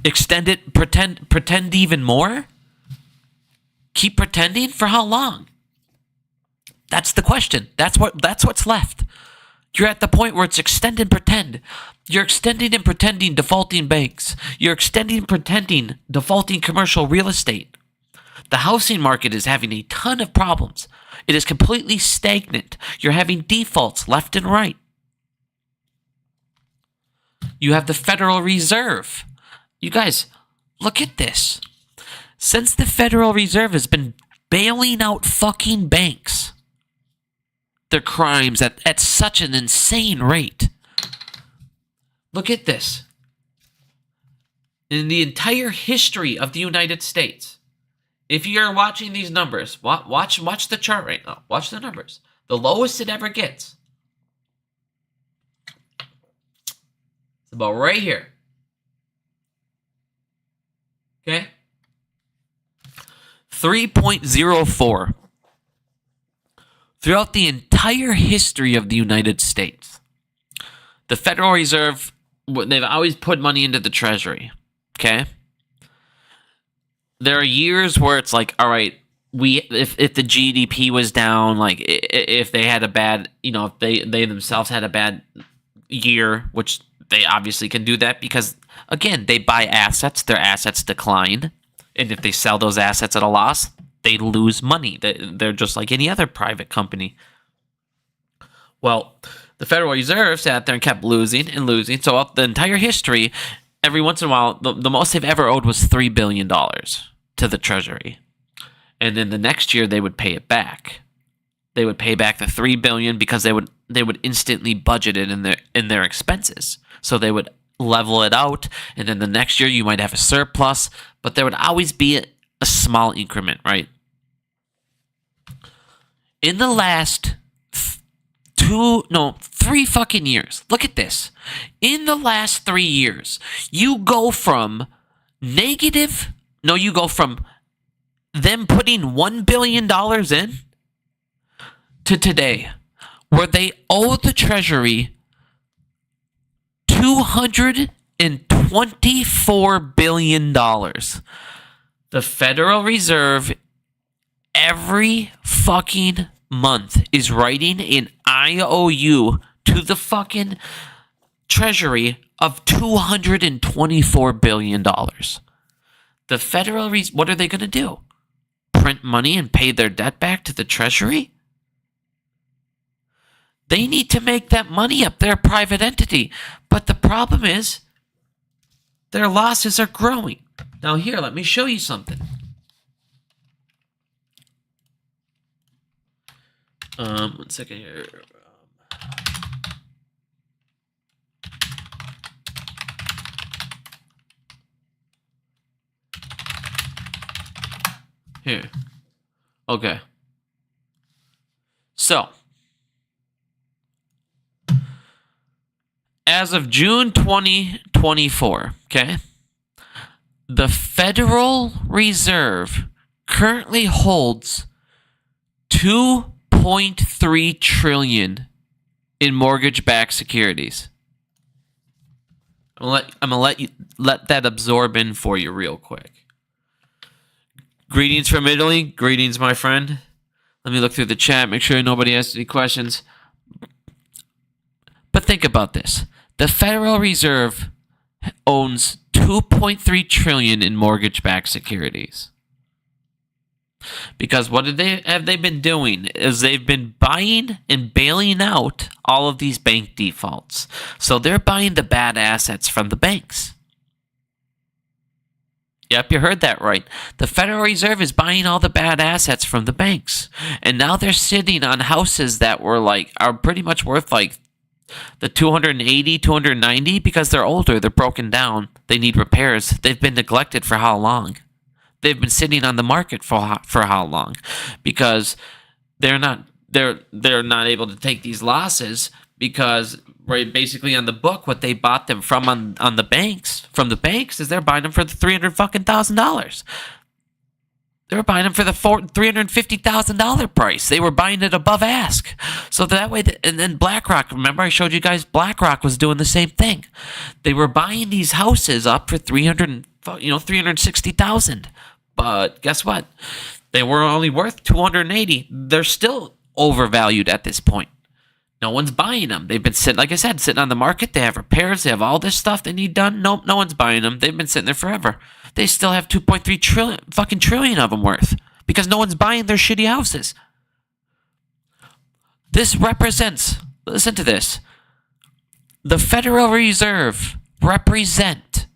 Extend it, pretend even more? Keep pretending? For how long? That's the question. That's what's left. You're at the point where it's extend and pretend. You're extending and pretending defaulting banks. You're extending and pretending defaulting commercial real estate. The housing market is having a ton of problems. It is completely stagnant. You're having defaults left and right. You have the Federal Reserve. You guys, look at this. Since the Federal Reserve has been bailing out fucking banks, their crimes at such an insane rate. Look at this. In the entire history of the United States, if you're watching these numbers, watch the chart right now. Watch the numbers. The lowest it ever gets. It's about right here. Okay? 3.04. Throughout the entire history of the United States, the Federal Reserve, they've always put money into the Treasury. Okay? There are years where it's like, all right, if the GDP was down, like if they had a bad, if they themselves had a bad year, which they obviously can do that because, again, they buy assets, their assets decline, and if they sell those assets at a loss, they lose money. They're just like any other private company. Well, the Federal Reserve sat there and kept losing and losing. So the entire history, every once in a while, the most they've ever owed was $3 billion to the Treasury. And then the next year, they would pay it back. They would pay back the $3 billion because they would instantly budget it in their expenses. So they would level it out, and then the next year you might have a surplus, but there would always be a small increment, right? In the last 3 fucking years, look at this. In the last 3 years, you go from them putting $1 billion in to today, where they owe the Treasury $224 billion. The Federal Reserve every fucking month is writing an IOU to the fucking Treasury of $224 billion. The Federal Reserve, what are they going to do? Print money and pay their debt back to the Treasury? They need to make that money up. They're a private entity. But the problem is, their losses are growing. Now here, let me show you something. One second here. Here. Okay. So, as of June 2024, okay, the Federal Reserve currently holds $2.3 trillion in mortgage-backed securities. I'm gonna let that absorb in for you real quick. Greetings from Italy. Greetings, my friend. Let me look through the chat, make sure nobody has any questions. But think about this. The Federal Reserve owns $2.3 trillion in mortgage-backed securities. Because what have they been doing is they've been buying and bailing out all of these bank defaults. So they're buying the bad assets from the banks. Yep, you heard that right. The Federal Reserve is buying all the bad assets from the banks. And now they're sitting on houses that are pretty much worth like the 280, 290 because they're older, they're broken down, they need repairs. They've been neglected for how long? They've been sitting on the market for how long? Because they're not able to take these losses because right basically on the book what they bought them from on the banks is they're buying them for the $300,000. They were buying them for the $350,000 price. They were buying it above ask. So that way, and then BlackRock. Remember, I showed you guys BlackRock was doing the same thing. They were buying these houses up for $360,000. But guess what? They were only worth $280. They're still overvalued at this point. No one's buying them. They've been sitting on the market. They have repairs. They have all this stuff they need done. Nope, no one's buying them. They've been sitting there forever. They still have 2.3 trillion of them worth because no one's buying their shitty houses. This represents, listen to this, the Federal Reserve represent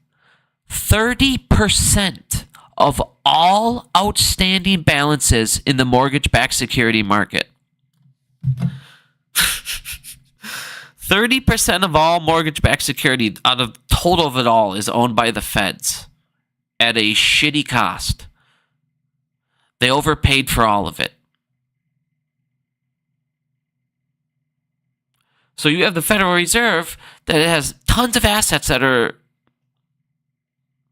30% of all outstanding balances in the mortgage-backed security market. 30% of all mortgage-backed security out of total of it all is owned by the feds at a shitty cost. They overpaid for all of it. So you have the Federal Reserve that has tons of assets that are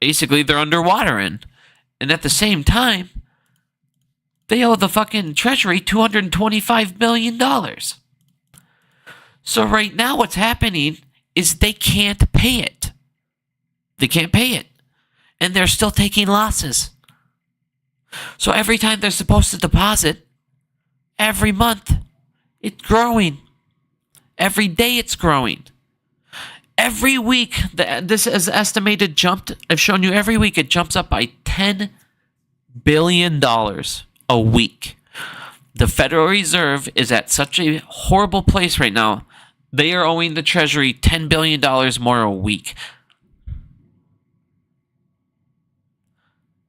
basically they're underwater in. And at the same time, they owe the fucking Treasury $225 billion. So right now what's happening is they can't pay it. They can't pay it. And they're still taking losses. So every time they're supposed to deposit, every month, it's growing. Every day it's growing. Every week, this is estimated jumped. I've shown you every week it jumps up by $10 billion a week. The Federal Reserve is at such a horrible place right now. They are owing the Treasury $10 billion more a week.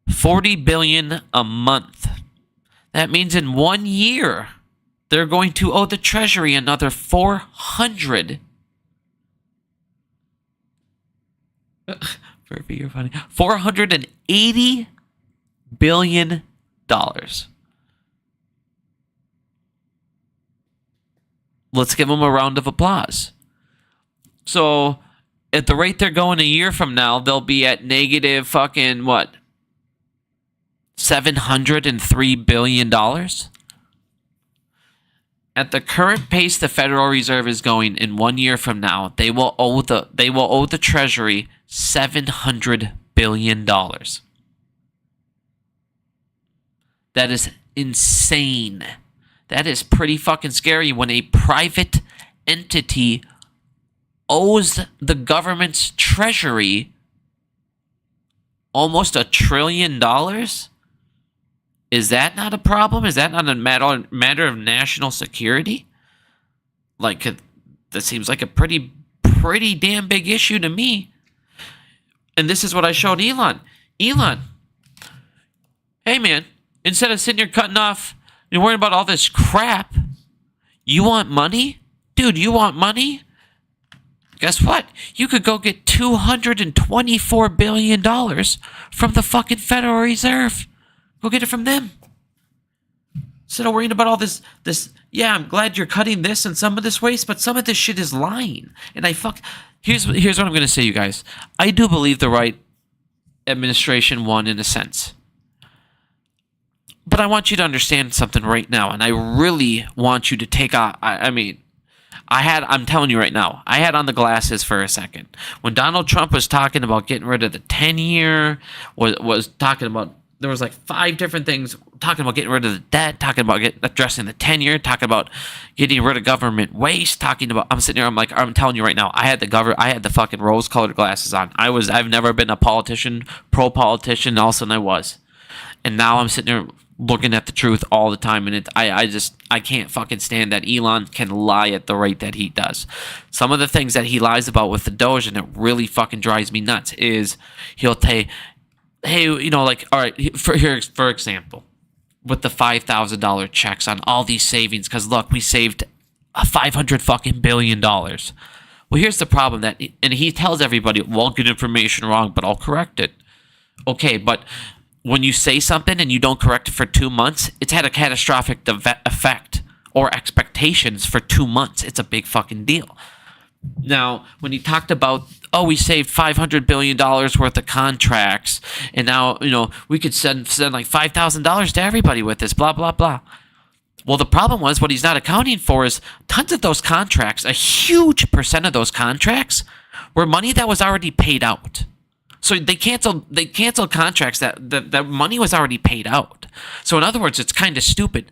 $40 billion a month. That means in 1 year, they're going to owe the Treasury another $480 billion. Let's give them a round of applause. So, at the rate they're going a year from now, they'll be at negative fucking what? $703 billion? At the current pace the Federal Reserve is going in 1 year from now, they will owe the Treasury $700 billion. That is insane. That is pretty fucking scary when a private entity owes the government's treasury almost $1 trillion. Is that not a problem? Is that not a matter of national security? Like, that seems like a pretty damn big issue to me. And this is what I showed Elon. Elon, hey man, instead of sitting here cutting off and worrying about all this crap, you want money? Dude, you want money? Guess what? You could go get $224 billion from the fucking Federal Reserve. Go get it from them. Instead of worrying about all this, yeah, I'm glad you're cutting this and some of this waste, but some of this shit is lying. And here's what I'm going to say, you guys. I do believe the right administration won in a sense. But I want you to understand something right now, and I really want you to take off. I'm telling you right now, I had on the glasses for a second. When Donald Trump was talking about getting rid of the 10-year, was talking about, there was like 5 different things, talking about getting rid of the debt, talking about addressing the 10-year, talking about getting rid of government waste, talking about, I'm sitting here, I'm telling you right now, I had the fucking rose-colored glasses on. I've never been a politician, pro-politician, all of a sudden I was. And now I'm sitting here looking at the truth all the time, and I can't fucking stand that Elon can lie at the rate that he does. Some of the things that he lies about with the Doge, and it really fucking drives me nuts, is he'll say, hey, like, all right, for example, with the $5,000 checks on all these savings, because look, we saved $500 billion. Well, here's the problem and he tells everybody, well, I'll get information wrong, but I'll correct it. Okay, but when you say something and you don't correct it for 2 months, it's had a catastrophic effect or expectations for 2 months. It's a big fucking deal. Now, when he talked about, oh, we saved $500 billion worth of contracts, and now, we could send like $5,000 to everybody with this, blah, blah, blah. Well, the problem was what he's not accounting for is tons of those contracts, a huge percent of those contracts were money that was already paid out. So they canceled contracts that money was already paid out. So in other words, it's kind of stupid.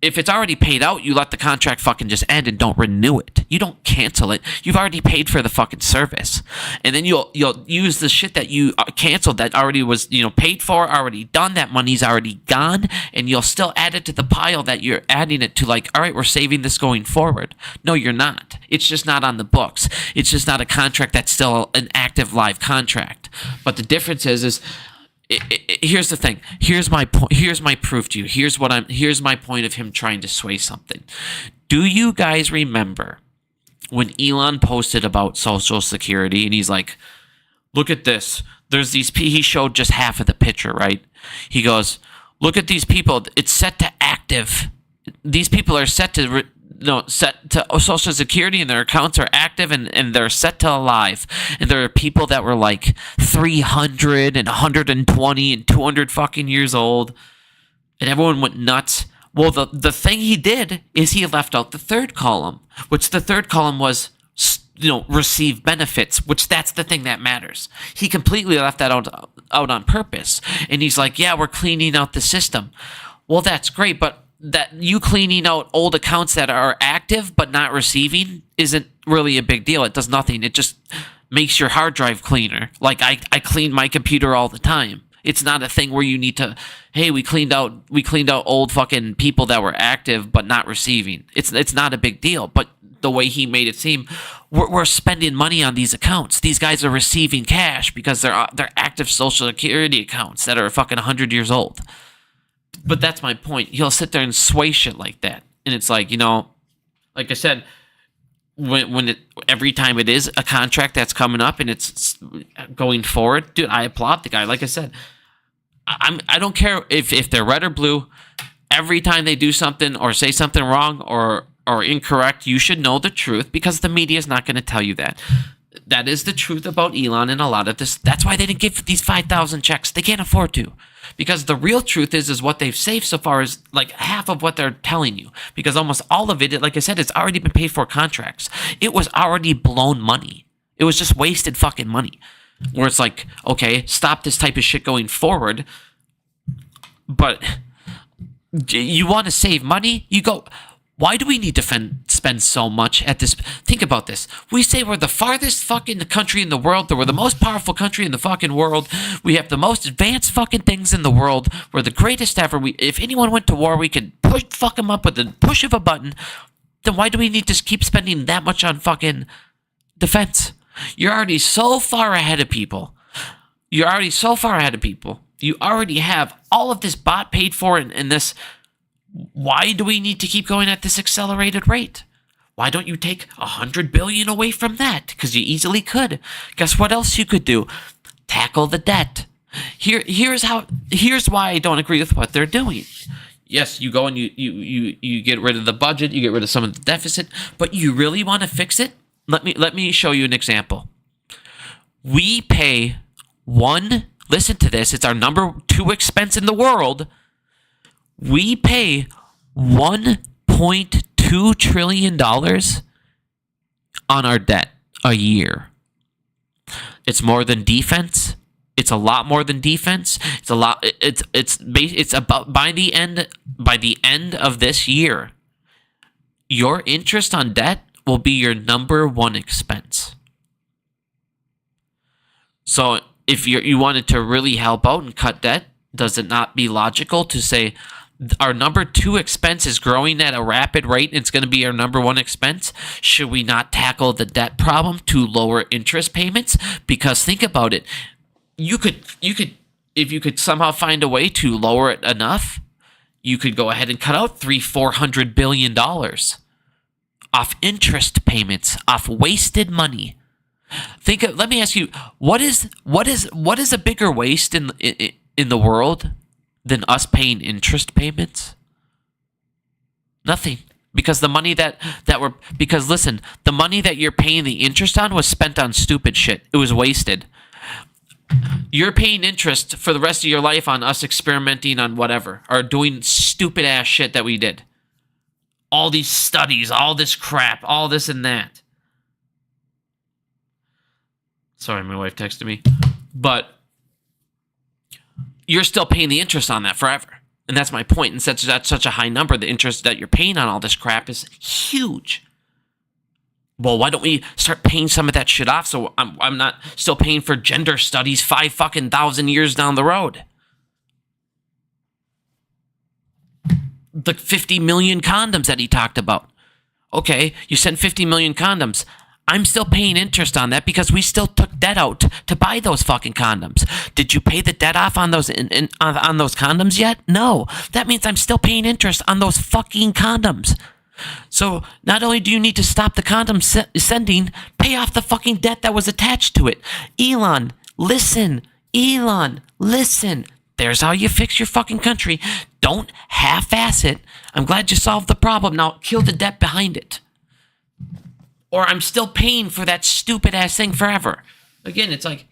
If it's already paid out, you let the contract fucking just end and don't renew it. You don't cancel it. You've already paid for the fucking service. And then you'll use the shit that you canceled that already was, paid for, already done, that money's already gone, and you'll still add it to the pile that you're adding it to, like, all right, we're saving this going forward. No, you're not. It's just not on the books. It's just not a contract that's still an active live contract. But the difference is here's the thing. Here's my point. Here's my proof to you. Here's my point of him trying to sway something. Do you guys remember when Elon posted about Social Security and he's like, look at this. There's these he showed just half of the picture, right? He goes, look at these people. It's set to active. These people are set to Social Security, and their accounts are active, and they're set to alive. And there are people that were like 300 and 120 and 200 fucking years old, and everyone went nuts. Well, the thing he did is he left out the third column, which the third column was, receive benefits, which that's the thing that matters. He completely left that out on purpose. And he's like, yeah, we're cleaning out the system. Well, that's great, but that you cleaning out old accounts that are active but not receiving isn't really a big deal. It does nothing. It just makes your hard drive cleaner. Like I clean my computer all the time. It's not a thing where you need to, hey, we cleaned out old fucking people that were active but not receiving. It's not a big deal. But the way he made it seem, we're spending money on these accounts. These guys are receiving cash because they're active Social Security accounts that are fucking 100 years old. But that's my point. He'll sit there and sway shit like that. And it's like, like I said, every time it is a contract that's coming up and it's going forward, dude, I applaud the guy. Like I said, I don't care if they're red or blue. Every time they do something or say something wrong or incorrect, you should know the truth, because the media is not going to tell you that. That is the truth about Elon and a lot of this. That's why they didn't give these 5,000 checks. They can't afford to. Because the real truth is what they've saved so far is like half of what they're telling you. Because almost all of it, like I said, it's already been paid for contracts. It was already blown money. It was just wasted fucking money. Where it's like, okay, stop this type of shit going forward. But you want to save money? You go, why do we need to spend so much at this? Think about this. We say we're the farthest fucking country in the world. That we're the most powerful country in the fucking world. We have the most advanced fucking things in the world. We're the greatest ever. If anyone went to war, we could fuck them up with the push of a button. Then why do we need to keep spending that much on fucking defense? You're already so far ahead of people. You already have all of this bot paid for and this. Why do we need to keep going at this accelerated rate? Why don't you take $100 billion away from that? Because you easily could. Guess what else you could do? Tackle the debt. Here's why I don't agree with what they're doing. Yes, you go and you get rid of the budget, you get rid of some of the deficit, but you really want to fix it? Let me show you an example. We pay listen to this, it's our number 2 expense in the world. We pay $1.2 trillion on our debt a year. It's more than defense. It's a lot more than defense. It's a lot. It's about by the end of this year, your interest on debt will be your number 1 expense. So if you wanted to really help out and cut debt, does it not be logical to say, our number 2 expense is growing at a rapid rate and it's going to be our number 1 expense? Should we not tackle the debt problem to lower interest payments? Because think about it. You could if you could somehow find a way to lower it enough, you could go ahead and cut out $400 billion off interest payments, off wasted money. Let me ask you, what is a bigger waste in the world than us paying interest payments? Nothing. Because the money listen, the money that you're paying the interest on was spent on stupid shit. It was wasted. You're paying interest for the rest of your life on us experimenting on whatever, or doing stupid ass shit that we did. All these studies, all this crap, all this and that. Sorry, my wife texted me. But you're still paying the interest on that forever. And that's my point. And since that's such a high number, the interest that you're paying on all this crap is huge. Well, why don't we start paying some of that shit off so I'm not still paying for gender studies 5,000 years down the road? The 50 million condoms that he talked about. Okay, you sent 50 million condoms. I'm still paying interest on that because we still took debt out to buy those fucking condoms. Did you pay the debt off on those on those condoms yet? No. That means I'm still paying interest on those fucking condoms. So not only do you need to stop the condom sending, pay off the fucking debt that was attached to it. Elon, listen. There's how you fix your fucking country. Don't half-ass it. I'm glad you solved the problem. Now kill the debt behind it. Or I'm still paying for that stupid-ass thing forever. Again, it's like,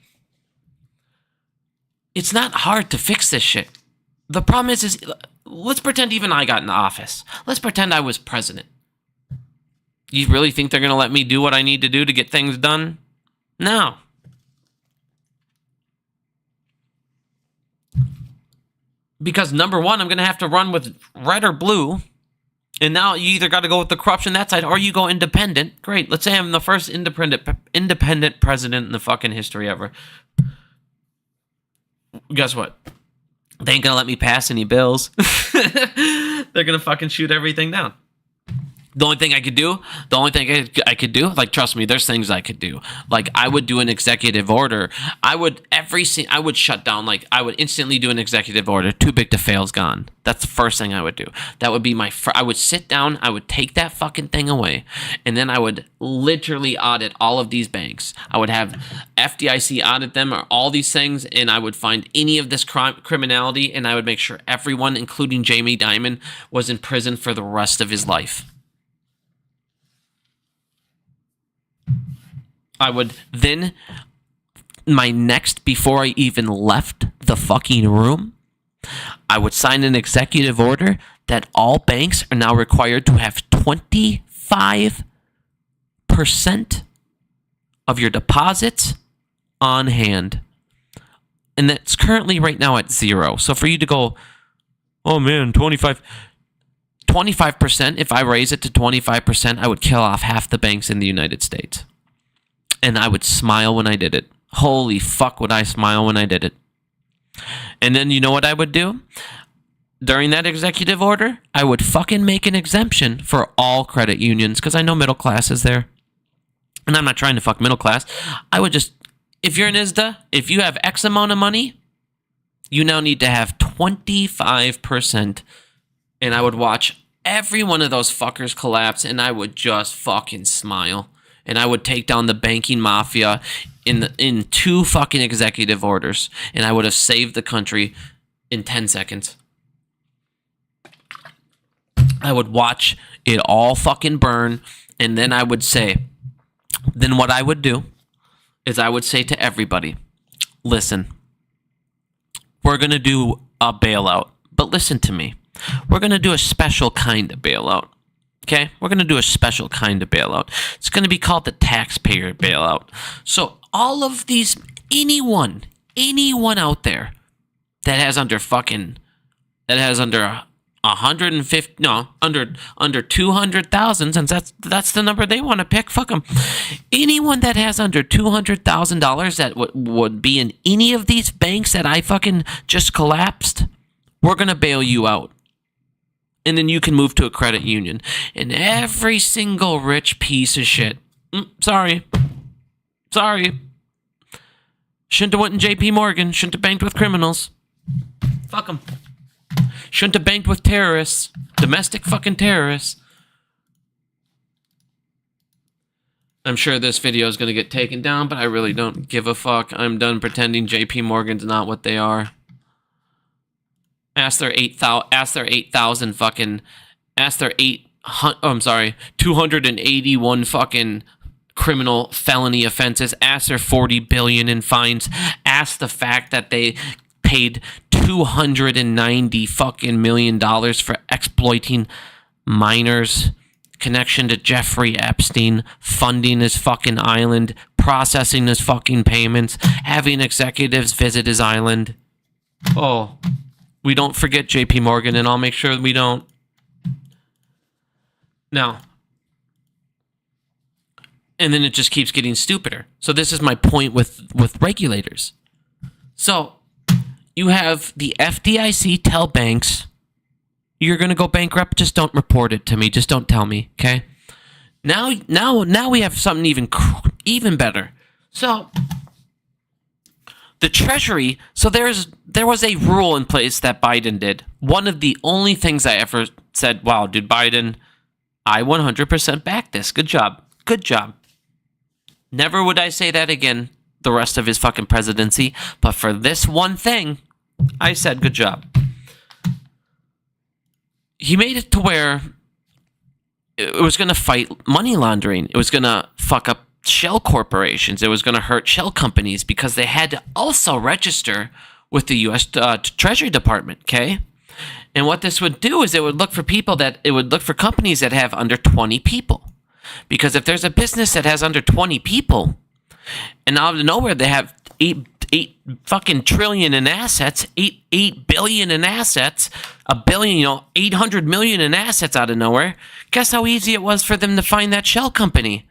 it's not hard to fix this shit. The problem is let's pretend even I got in the office. Let's pretend I was president. You really think they're going to let me do what I need to do to get things done? No. Because number one, I'm going to have to run with red or blue. And now you either got to go with the corruption that side or you go independent. Great. Let's say I'm the first independent president in the fucking history ever. Guess what? They ain't going to let me pass any bills. They're going to fucking shoot everything down. The only thing I could do, like, trust me, there's things I could do. Like, I would do an executive order. I would shut down, like, I would instantly do an executive order. Too big to fail's gone. That's the first thing I would do. That would be I would sit down, I would take that fucking thing away, and then I would literally audit all of these banks. I would have FDIC audit them, or all these things, and I would find any of this criminality, and I would make sure everyone, including Jamie Dimon, was in prison for the rest of his life. I would then, before I even left the fucking room, I would sign an executive order that all banks are now required to have 25% of your deposits on hand. And that's currently right now at 0. So for you to go, oh man, 25%, if I raise it to 25%, I would kill off half the banks in the United States. And I would smile when I did it. Holy fuck, would I smile when I did it. And then you know what I would do? During that executive order, I would fucking make an exemption for all credit unions, because I know middle class is there. And I'm not trying to fuck middle class. I would just, if you're an ISDA, if you have X amount of money, you now need to have 25%. And I would watch every one of those fuckers collapse, and I would just fucking smile. And I would take down the banking mafia in 2 fucking executive orders. And I would have saved the country in 10 seconds. I would watch it all fucking burn. And then I would say, then what I would do is I would say to everybody, listen, we're going to do a bailout. But listen to me. We're going to do a special kind of bailout. Okay, we're going to do a special kind of bailout. It's going to be called the taxpayer bailout. So all of these, anyone out there that has under 150, no, under 200,000, since that's the number they want to pick, fuck them. Anyone that has under $200,000 that would be in any of these banks that I fucking just collapsed, we're going to bail you out. And then you can move to a credit union. And every single rich piece of shit. Sorry. Shouldn't have went in JP Morgan. Shouldn't have banked with criminals. Fuck them. Shouldn't have banked with terrorists. Domestic fucking terrorists. I'm sure this video is going to get taken down, but I really don't give a fuck. I'm done pretending JP Morgan's not what they are. Ask their 281 fucking criminal felony offenses. Ask their 40 billion in fines. Ask the fact that they paid 290 fucking million dollars for exploiting minors. Connection to Jeffrey Epstein, funding his fucking island, processing his fucking payments, having executives visit his island. Oh, we don't forget JP Morgan, and I'll make sure we don't. Now, and then it just keeps getting stupider. So this is my point with regulators. So you have the FDIC tell banks, you're going to go bankrupt, just don't report it to me. Just don't tell me, okay? Now we have something even better. So the Treasury, so there was a rule in place that Biden did. One of the only things I ever said, wow, dude, Biden, I 100% back this. Good job. Good job. Never would I say that again the rest of his fucking presidency, but for this one thing, I said good job. He made it to where it was going to fight money laundering. It was going to fuck up shell corporations. It was going to hurt shell companies because they had to also register with the U.S. Treasury Department, okay? And what this would do is it would look for companies that have under 20 people. Because if there's a business that has under 20 people, and out of nowhere they have eight fucking trillion in assets, 8 billion in assets, a billion, 800 million in assets out of nowhere. Guess how easy it was for them to find that shell company?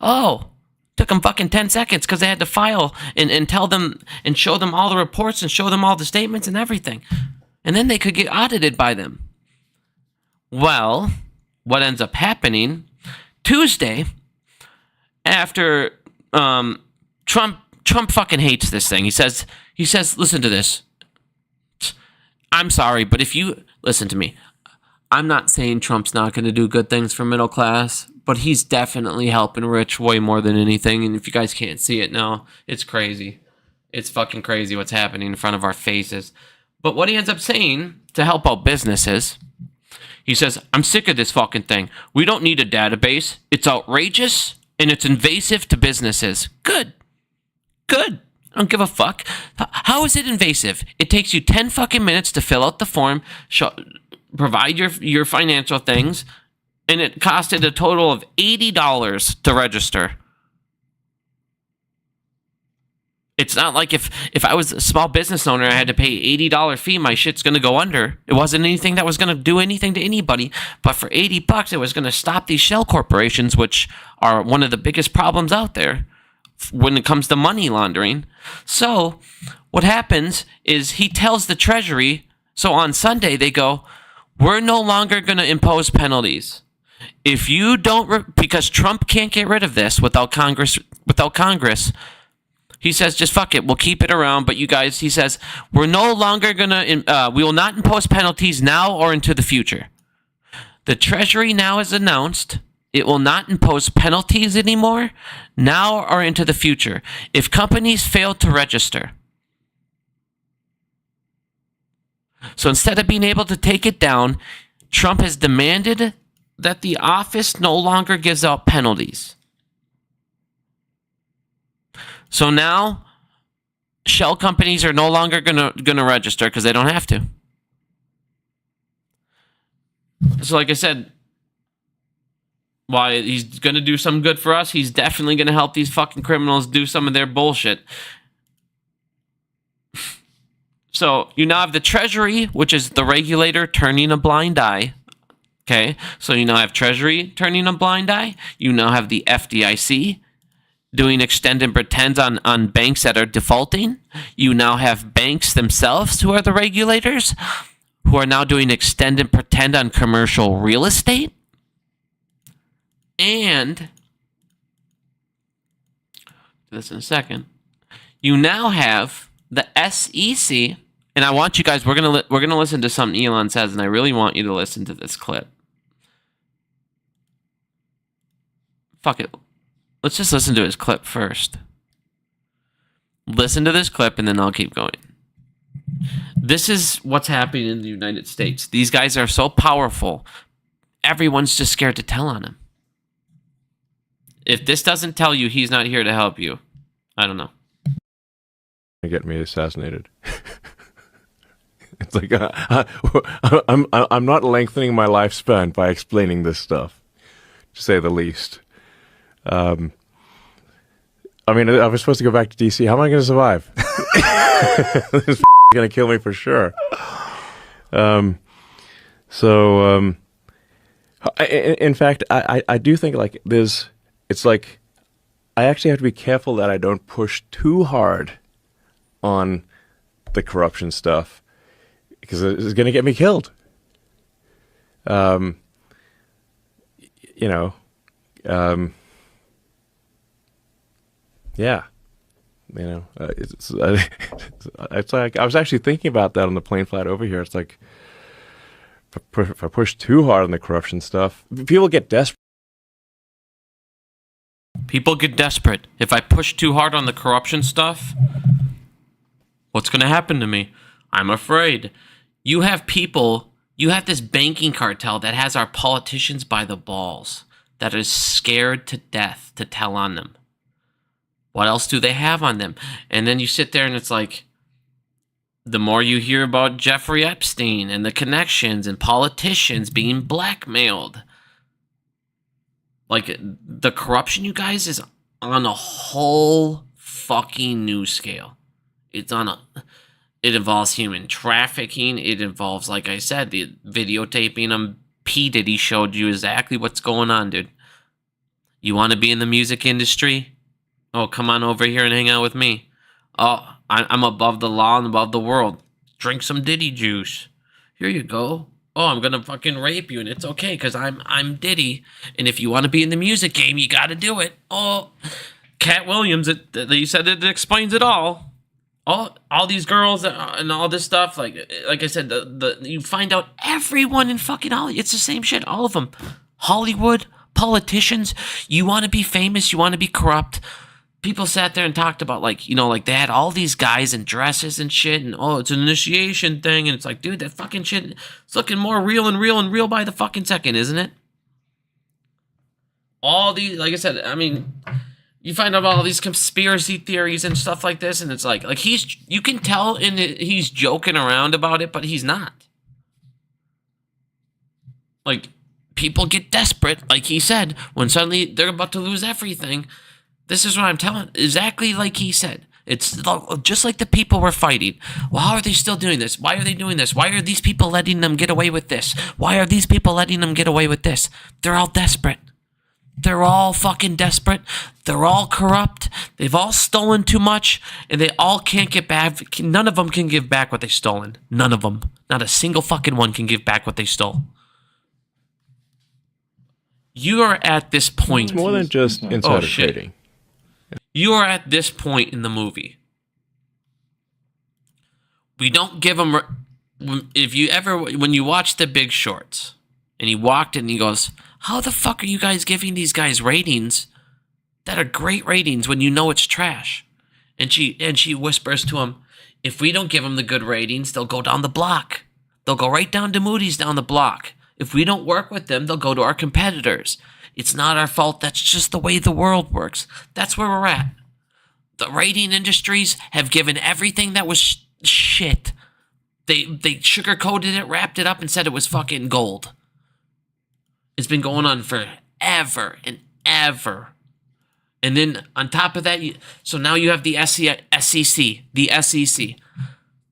Oh, took them fucking 10 seconds because they had to file and tell them and show them all the reports and show them all the statements and everything. And then they could get audited by them. Well, what ends up happening Tuesday, after Trump fucking hates this thing. He says, listen to this. I'm sorry, but if you listen to me, I'm not saying Trump's not going to do good things for middle class, but he's definitely helping rich way more than anything. And if you guys can't see it now, it's crazy. It's fucking crazy what's happening in front of our faces. But what he ends up saying to help out businesses, he says, I'm sick of this fucking thing. We don't need a database. It's outrageous and it's invasive to businesses. Good. I don't give a fuck. How is it invasive? It takes you 10 fucking minutes to fill out the form, provide your financial things, and it costed a total of $80 to register. It's not like if I was a small business owner, I had to pay $80 fee, my shit's going to go under. It wasn't anything that was going to do anything to anybody. But for $80, it was going to stop these shell corporations, which are one of the biggest problems out there when it comes to money laundering. So what happens is he tells the Treasury, so on Sunday they go, we're no longer going to impose penalties. If you don't, because Trump can't get rid of this without Congress, he says, just fuck it, we'll keep it around, but you guys, he says, we're no longer going to, we will not impose penalties now or into the future. The Treasury now has announced it will not impose penalties anymore, now or into the future, if companies fail to register. So instead of being able to take it down, Trump has demanded that the office no longer gives out penalties. So now, shell companies are no longer gonna register because they don't have to. So like I said, while he's going to do some good for us, he's definitely going to help these fucking criminals do some of their bullshit. So you now have the Treasury, which is the regulator turning a blind eye. Okay, so you now have Treasury turning a blind eye. You now have the FDIC doing extend and pretend on banks that are defaulting. You now have banks themselves who are the regulators, who are now doing extend and pretend on commercial real estate. And, this in a second, you now have the SEC And I want you guys, we're gonna listen to something Elon says, and I really want you to listen to this clip. Fuck it. Let's just listen to his clip first. Listen to this clip, and then I'll keep going. This is what's happening in the United States. These guys are so powerful, everyone's just scared to tell on him. If this doesn't tell you he's not here to help you, I don't know. Get me assassinated. It's like I'm not lengthening my lifespan by explaining this stuff, to say the least. I mean, I was supposed to go back to DC. How am I going to survive? This is going to kill me for sure. In fact, I do think like it's like I actually have to be careful that I don't push too hard on the corruption stuff, because it's going to get me killed. Yeah, it's like I was actually thinking about that on the plane flight over here. It's like if I push too hard on the corruption stuff, people get desperate. People get desperate. If I push too hard on the corruption stuff, what's going to happen to me? I'm afraid. You have this banking cartel that has our politicians by the balls, that is scared to death to tell on them. What else do they have on them? And then you sit there and it's like, the more you hear about Jeffrey Epstein and the connections and politicians being blackmailed, like the corruption, you guys, is on a whole fucking new scale. It involves human trafficking. It involves, like I said, the videotaping of P. Diddy showed you exactly what's going on, dude. You want to be in the music industry? Oh, come on over here and hang out with me. Oh, I'm above the law and above the world. Drink some Diddy juice. Here you go. Oh, I'm going to fucking rape you, and it's okay because I'm Diddy. And if you want to be in the music game, you got to do it. Oh, Cat Williams, they said it explains it all. All these girls and all this stuff, like I said, you find out everyone in fucking Hollywood, it's the same shit, all of them. Hollywood, politicians, you want to be famous, you want to be corrupt. People sat there and talked about, like they had all these guys in dresses and shit, and it's an initiation thing, and it's like, dude, that fucking shit, it's looking more real and real and real by the fucking second, isn't it? All these, like I said, I mean, you find out all these conspiracy theories and stuff like this, and it's like you can tell he's joking around about it, but he's not. Like, people get desperate, like he said, when suddenly they're about to lose everything. This is what I'm telling, exactly like he said. It's just like the people were fighting. Well, how are they still doing this? Why are they doing this? Why are these people letting them get away with this? Why are these people letting them get away with this? They're all desperate. They're all fucking desperate. They're all corrupt. They've all stolen too much, and they all can't get back. None of them can give back what they've stolen. None of them. Not a single fucking one can give back what they stole. You are at this point. It's more than just insider trading. You are at this point in the movie. We don't give them. When you watch The Big Shorts, and he walked in and he goes, how the fuck are you guys giving these guys ratings that are great ratings when you know it's trash? And she whispers to him, if we don't give them the good ratings, they'll go down the block. They'll go right down to Moody's down the block. If we don't work with them, they'll go to our competitors. It's not our fault. That's just the way the world works. That's where we're at. The rating industries have given everything that was shit. They sugarcoated it, wrapped it up, and said it was fucking gold. It's been going on forever and ever. And then on top of that, so now you have the SEC. The SEC.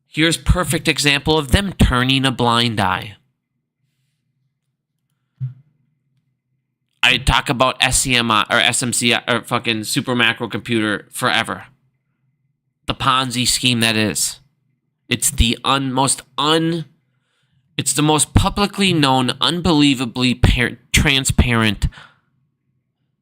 Here's perfect example of them turning a blind eye. I talk about SCMI or SMC or fucking super macro computer forever. The Ponzi scheme that is. It's the it's the most publicly known, unbelievably transparent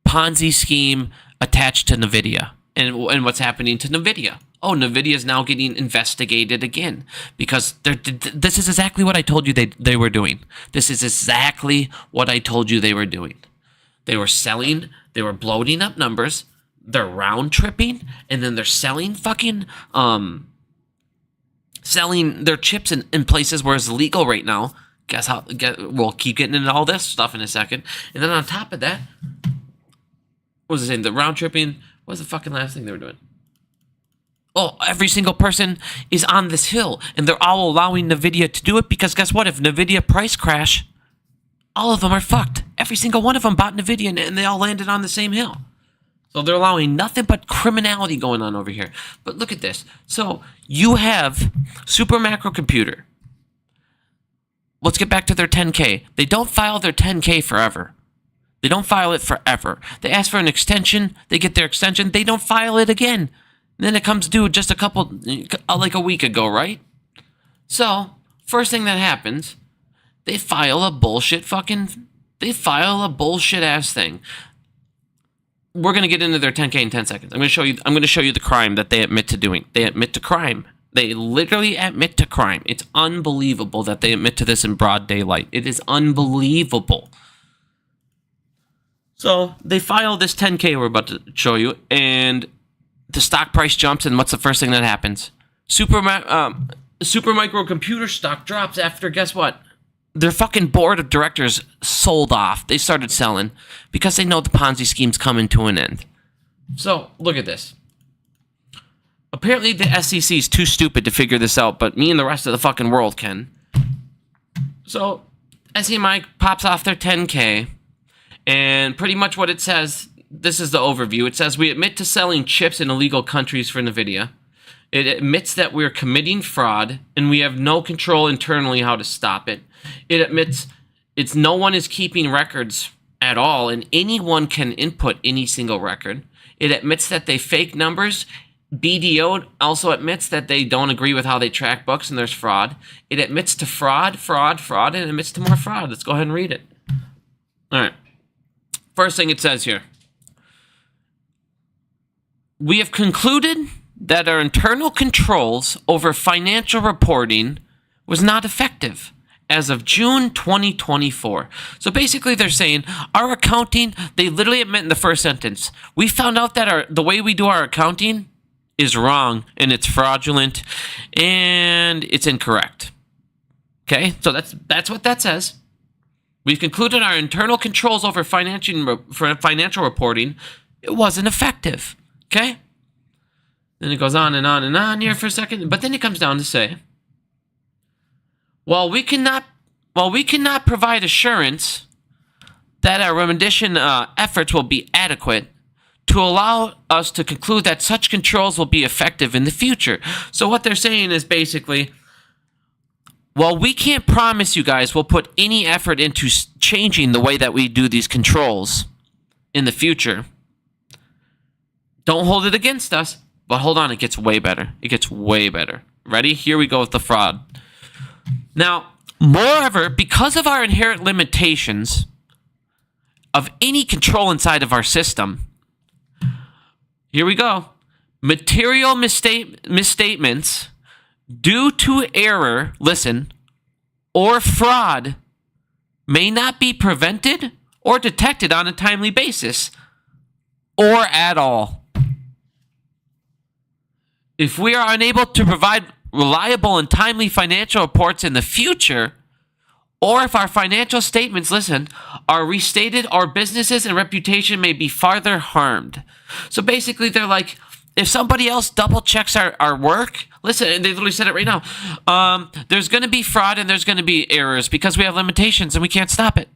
Ponzi scheme attached to nvidia. And what's happening to nvidia? Oh, nvidia is now getting investigated again because this is exactly what I told you they were doing. This is exactly what I told you they were doing. They were selling, they were bloating up numbers, they're round tripping, and then they're selling fucking selling their chips in places where it's legal right now. We'll keep getting into all this stuff in a second. And then on top of that, what was it saying? The round tripping, what was the fucking last thing they were doing? Oh, every single person is on this hill, and they're all allowing NVIDIA to do it because guess what? If NVIDIA price crash, all of them are fucked. Every single one of them bought NVIDIA, and they all landed on the same hill. So they're allowing nothing but criminality going on over here. But look at this. So you have Supermicro Computer. Let's get back to their 10K. They don't file their 10K forever. They don't file it forever. They ask for an extension. They get their extension. They don't file it again. And then it comes due just a week ago, right? So, first thing that happens, they file a bullshit ass thing. We're going to get into their 10K in 10 seconds. I'm going to show you the crime that they admit to doing. They admit to crime. They literally admit to crime. It's unbelievable that they admit to this in broad daylight. It is unbelievable. So, they file this 10K we're about to show you, and the stock price jumps, and what's the first thing that happens? Supermicro Computer stock drops after, guess what? Their fucking board of directors sold off. They started selling because they know the Ponzi scheme's coming to an end. So, look at this. Apparently, the SEC is too stupid to figure this out, but me and the rest of the fucking world can. So, SEMI pops off their 10K, and pretty much what it says, this is the overview. It says, we admit to selling chips in illegal countries for NVIDIA. It admits that we're committing fraud, and we have no control internally how to stop it. It admits no one is keeping records at all, and anyone can input any single record. It admits that they fake numbers. BDO also admits that they don't agree with how they track books, and there's fraud. It admits to fraud, and it admits to more fraud. Let's go ahead and read it. All right. First thing it says here. We have concluded that our internal controls over financial reporting was not effective as of June 2024. So basically they're saying our accounting, they literally admit in the first sentence, we found out that the way we do our accounting is wrong and it's fraudulent and it's incorrect. Okay, so that's what that says. We've concluded our internal controls over financial reporting, it wasn't effective. Okay? Then it goes on and on and on here for a second, but then it comes down to say, while we cannot provide assurance that our rendition efforts will be adequate to allow us to conclude that such controls will be effective in the future. So what they're saying is basically, while we can't promise you guys we'll put any effort into changing the way that we do these controls in the future, don't hold it against us. But hold on, it gets way better. It gets way better. Ready? Here we go with the fraud. Now, moreover, because of our inherent limitations of any control inside of our system, here we go. Material misstatements due to error, listen, or fraud may not be prevented or detected on a timely basis or at all. If we are unable to provide reliable and timely financial reports in the future, or if our financial statements, listen, are restated, our businesses and reputation may be farther harmed. So basically, they're like, if somebody else double checks our work, listen, and they literally said it right now, there's going to be fraud and there's going to be errors because we have limitations and we can't stop it.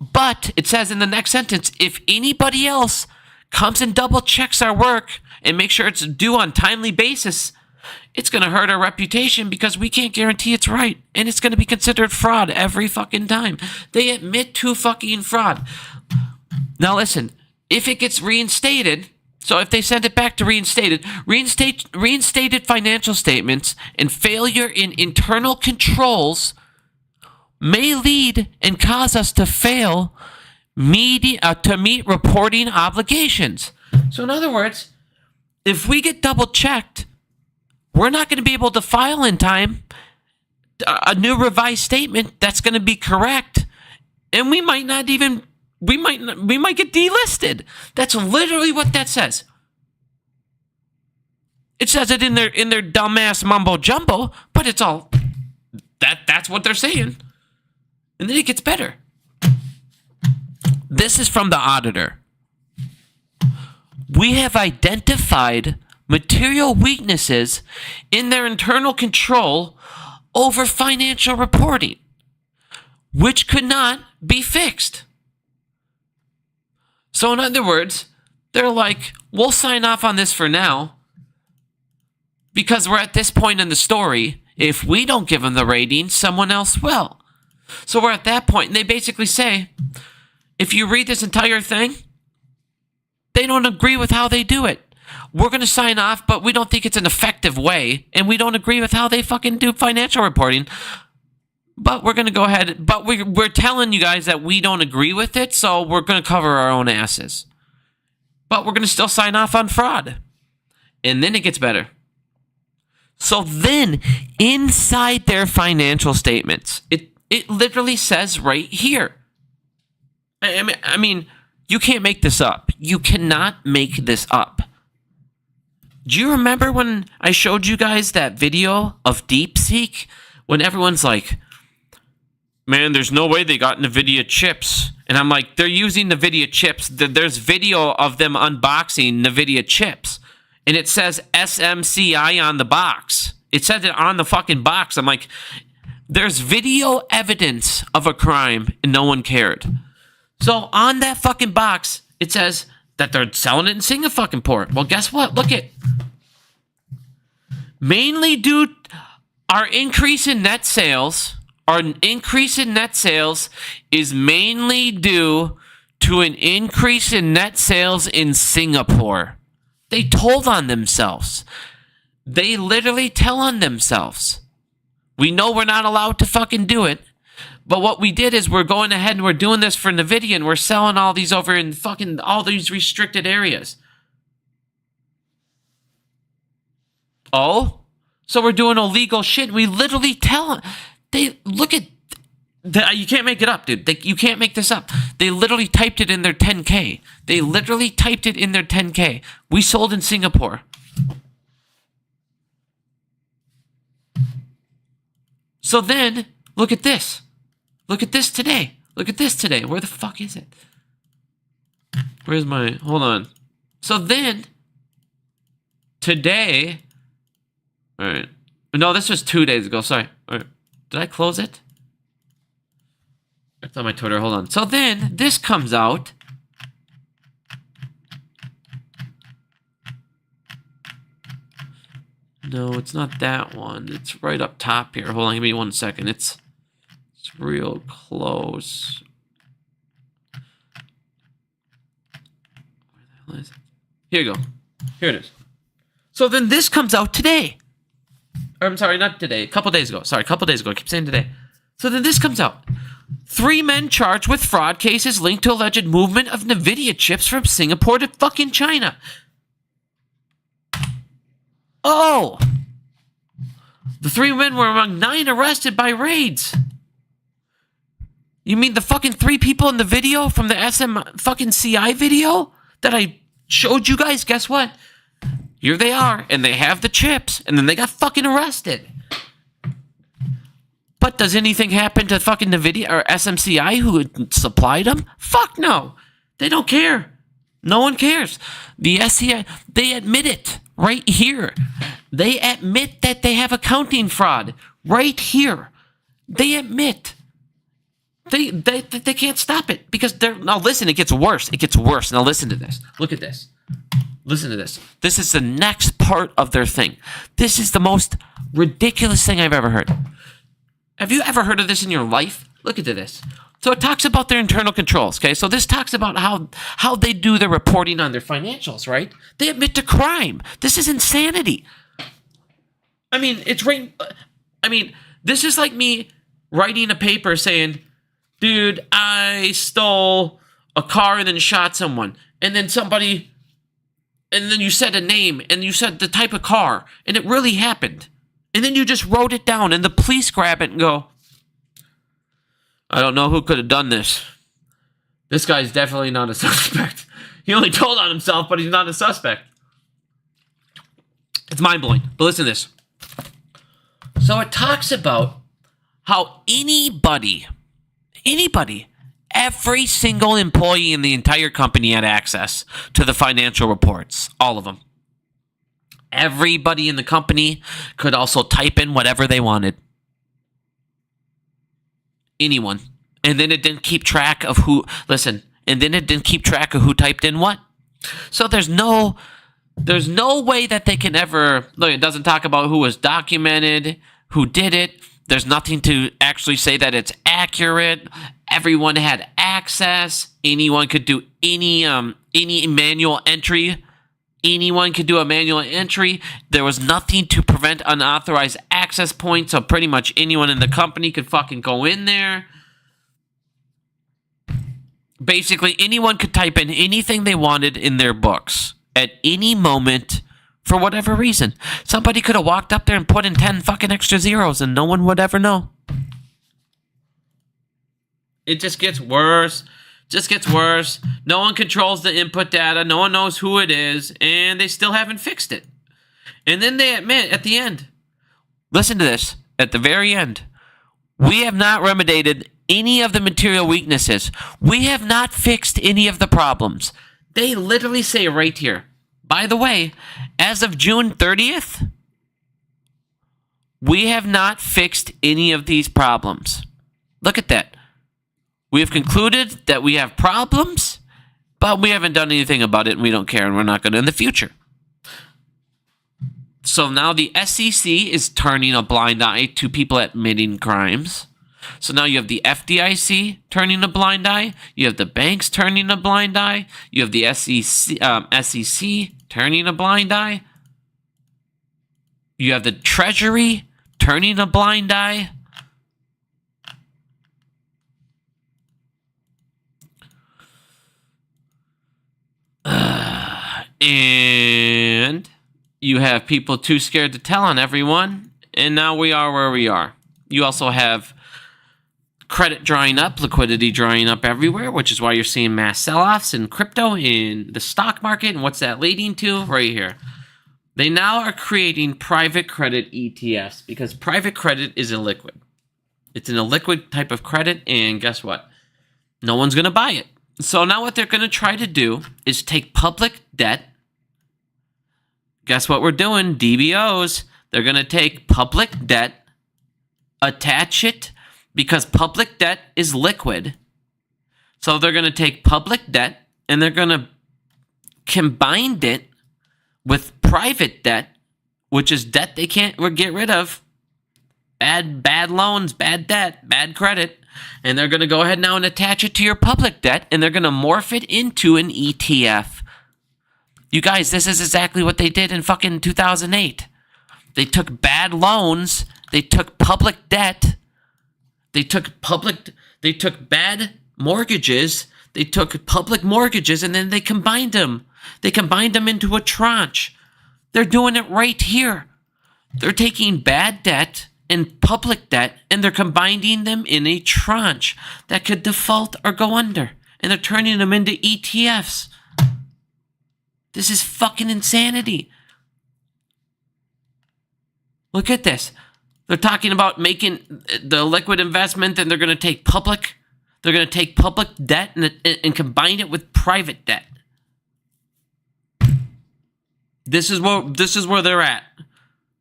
But it says in the next sentence, if anybody else comes and double checks our work and make sure it's due on timely basis, it's going to hurt our reputation because we can't guarantee it's right. And it's going to be considered fraud every fucking time. They admit to fucking fraud. Now listen, if it gets reinstated, so if they send it back to reinstated financial statements and failure in internal controls may lead and cause us to fail to meet reporting obligations. So in other words, if we get double checked, we're not going to be able to file in time a new revised statement that's going to be correct. And we might get delisted. That's literally what that says. It says it in their dumbass mumbo jumbo, but it's all that's what they're saying. And then it gets better. This is from the auditor. We have identified material weaknesses in their internal control over financial reporting, which could not be fixed. So in other words, they're like, we'll sign off on this for now because we're at this point in the story. If we don't give them the rating, someone else will. So we're at that point, and they basically say, if you read this entire thing, they don't agree with how they do it. We're going to sign off, but we don't think it's an effective way, and we don't agree with how they fucking do financial reporting. But we're going to go ahead, but we're telling you guys that we don't agree with it, so we're going to cover our own asses. But we're going to still sign off on fraud. And then it gets better. So then, inside their financial statements, it literally says right here. I mean, you can't make this up. You cannot make this up. Do you remember when I showed you guys that video of DeepSeek? When everyone's like, man, there's no way they got NVIDIA chips. And I'm like, they're using NVIDIA chips. There's video of them unboxing NVIDIA chips. And it says SMCI on the box. It says it on the fucking box. I'm like, there's video evidence of a crime and no one cared. So on that fucking box, it says that they're selling it in Singapore. Well, guess what? Look it. Mainly due our increase in net sales. Our increase in net sales is mainly due to an increase in net sales in Singapore. They told on themselves. They literally tell on themselves. We know we're not allowed to fucking do it. But what we did is we're going ahead and we're doing this for NVIDIA and we're selling all these over in fucking all these restricted areas. Oh? So we're doing illegal shit. We literally tell them. They look at. You can't make it up, dude. You can't make this up. They literally typed it in their 10K. They literally typed it in their 10K. We sold in Singapore. So then, look at this. Look at this today. Look at this today. Where the fuck is it? Where's my... Hold on. So then, today... All right. No, this was 2 days ago. Sorry. All right. Did I close it? It's on my Twitter. Hold on. So then, this comes out. No, it's not that one. It's right up top here. Hold on. Give me 1 second. It's real close. Where the hell is it? Here you go. Here it is. So then this comes out today. Or, I'm sorry, not today. A couple days ago. Sorry, a couple days ago. I keep saying today. So then this comes out. 3 men charged with fraud cases linked to alleged movement of NVIDIA chips from Singapore to fucking China. Oh! The 3 men were among 9 arrested by raids. You mean the fucking 3 people in the video from the SM fucking CI video that I showed you guys? Guess what? Here they are, and they have the chips, and then they got fucking arrested. But does anything happen to fucking NVIDIA or SMCI who supplied them? Fuck no. They don't care. No one cares. The SCI, they admit it right here. They admit that they have accounting fraud right here. They admit. They can't stop it because they're... Now listen, it gets worse. It gets worse. Now listen to this. Look at this. Listen to this. This is the next part of their thing. This is the most ridiculous thing I've ever heard. Have you ever heard of this in your life? Look at this. So it talks about their internal controls, okay? So this talks about how they do their reporting on their financials, right? They admit to crime. This is insanity. I mean, it's right... I mean, this is like me writing a paper saying, dude, I stole a car and then shot someone. And then somebody... and then you said a name, and you said the type of car, and it really happened. And then you just wrote it down, and the police grab it and go, I don't know who could have done this. This guy's definitely not a suspect. He only told on himself, but he's not a suspect. It's mind-blowing. But listen to this. So it talks about how anybody, every single employee in the entire company had access to the financial reports. All of them. Everybody in the company could also type in whatever they wanted. Anyone. And then it didn't keep track of who... Listen. And then it didn't keep track of who typed in what. So there's no way that they can ever... Look, it doesn't talk about who was documented, who did it. There's nothing to actually say that it's accurate. Everyone had access. Anyone could do any manual entry. Anyone could do a manual entry. There was nothing to prevent unauthorized access points, so pretty much anyone in the company could fucking go in there. Basically, anyone could type in anything they wanted in their books at any moment for whatever reason. Somebody could have walked up there and put in 10 fucking extra zeros and no one would ever know. It just gets worse. Just gets worse. No one controls the input data. No one knows who it is. And they still haven't fixed it. And then they admit at the end. Listen to this. At the very end. We have not remediated any of the material weaknesses. We have not fixed any of the problems. They literally say right here. By the way, as of June 30th, we have not fixed any of these problems. Look at that. We have concluded that we have problems, but we haven't done anything about it, and we don't care, and we're not going to in the future. So now the SEC is turning a blind eye to people admitting crimes. So now you have the FDIC turning a blind eye. You have the banks turning a blind eye. You have the SEC turning a blind eye. You have the Treasury turning a blind eye. And you have people too scared to tell on everyone. And now we are where we are. You also have credit drying up, liquidity drying up everywhere, which is why you're seeing mass sell-offs in crypto, in the stock market. And what's that leading to? Right here. They now are creating private credit ETFs because private credit is illiquid. It's an illiquid type of credit, and guess what? No one's going to buy it. So now what they're going to try to do is take public debt. Guess what we're doing? DBOs. They're going to take public debt, attach it, because public debt is liquid. So they're going to take public debt and they're going to combine it with private debt, which is debt they can't get rid of. Bad loans, bad debt, bad credit. And they're going to go ahead now and attach it to your public debt, and they're going to morph it into an ETF. You guys, this is exactly what they did in fucking 2008. They took bad loans, they took public debt, they took bad mortgages, they took public mortgages, and then they combined them. They combined them into a tranche. They're doing it right here. They're taking bad debt and public debt, and they're combining them in a tranche that could default or go under. And they're turning them into ETFs. This is fucking insanity. Look at this. They're talking about making the liquid investment, and they're going to take public. They're going to take public debt and combine it with private debt. This is where they're at.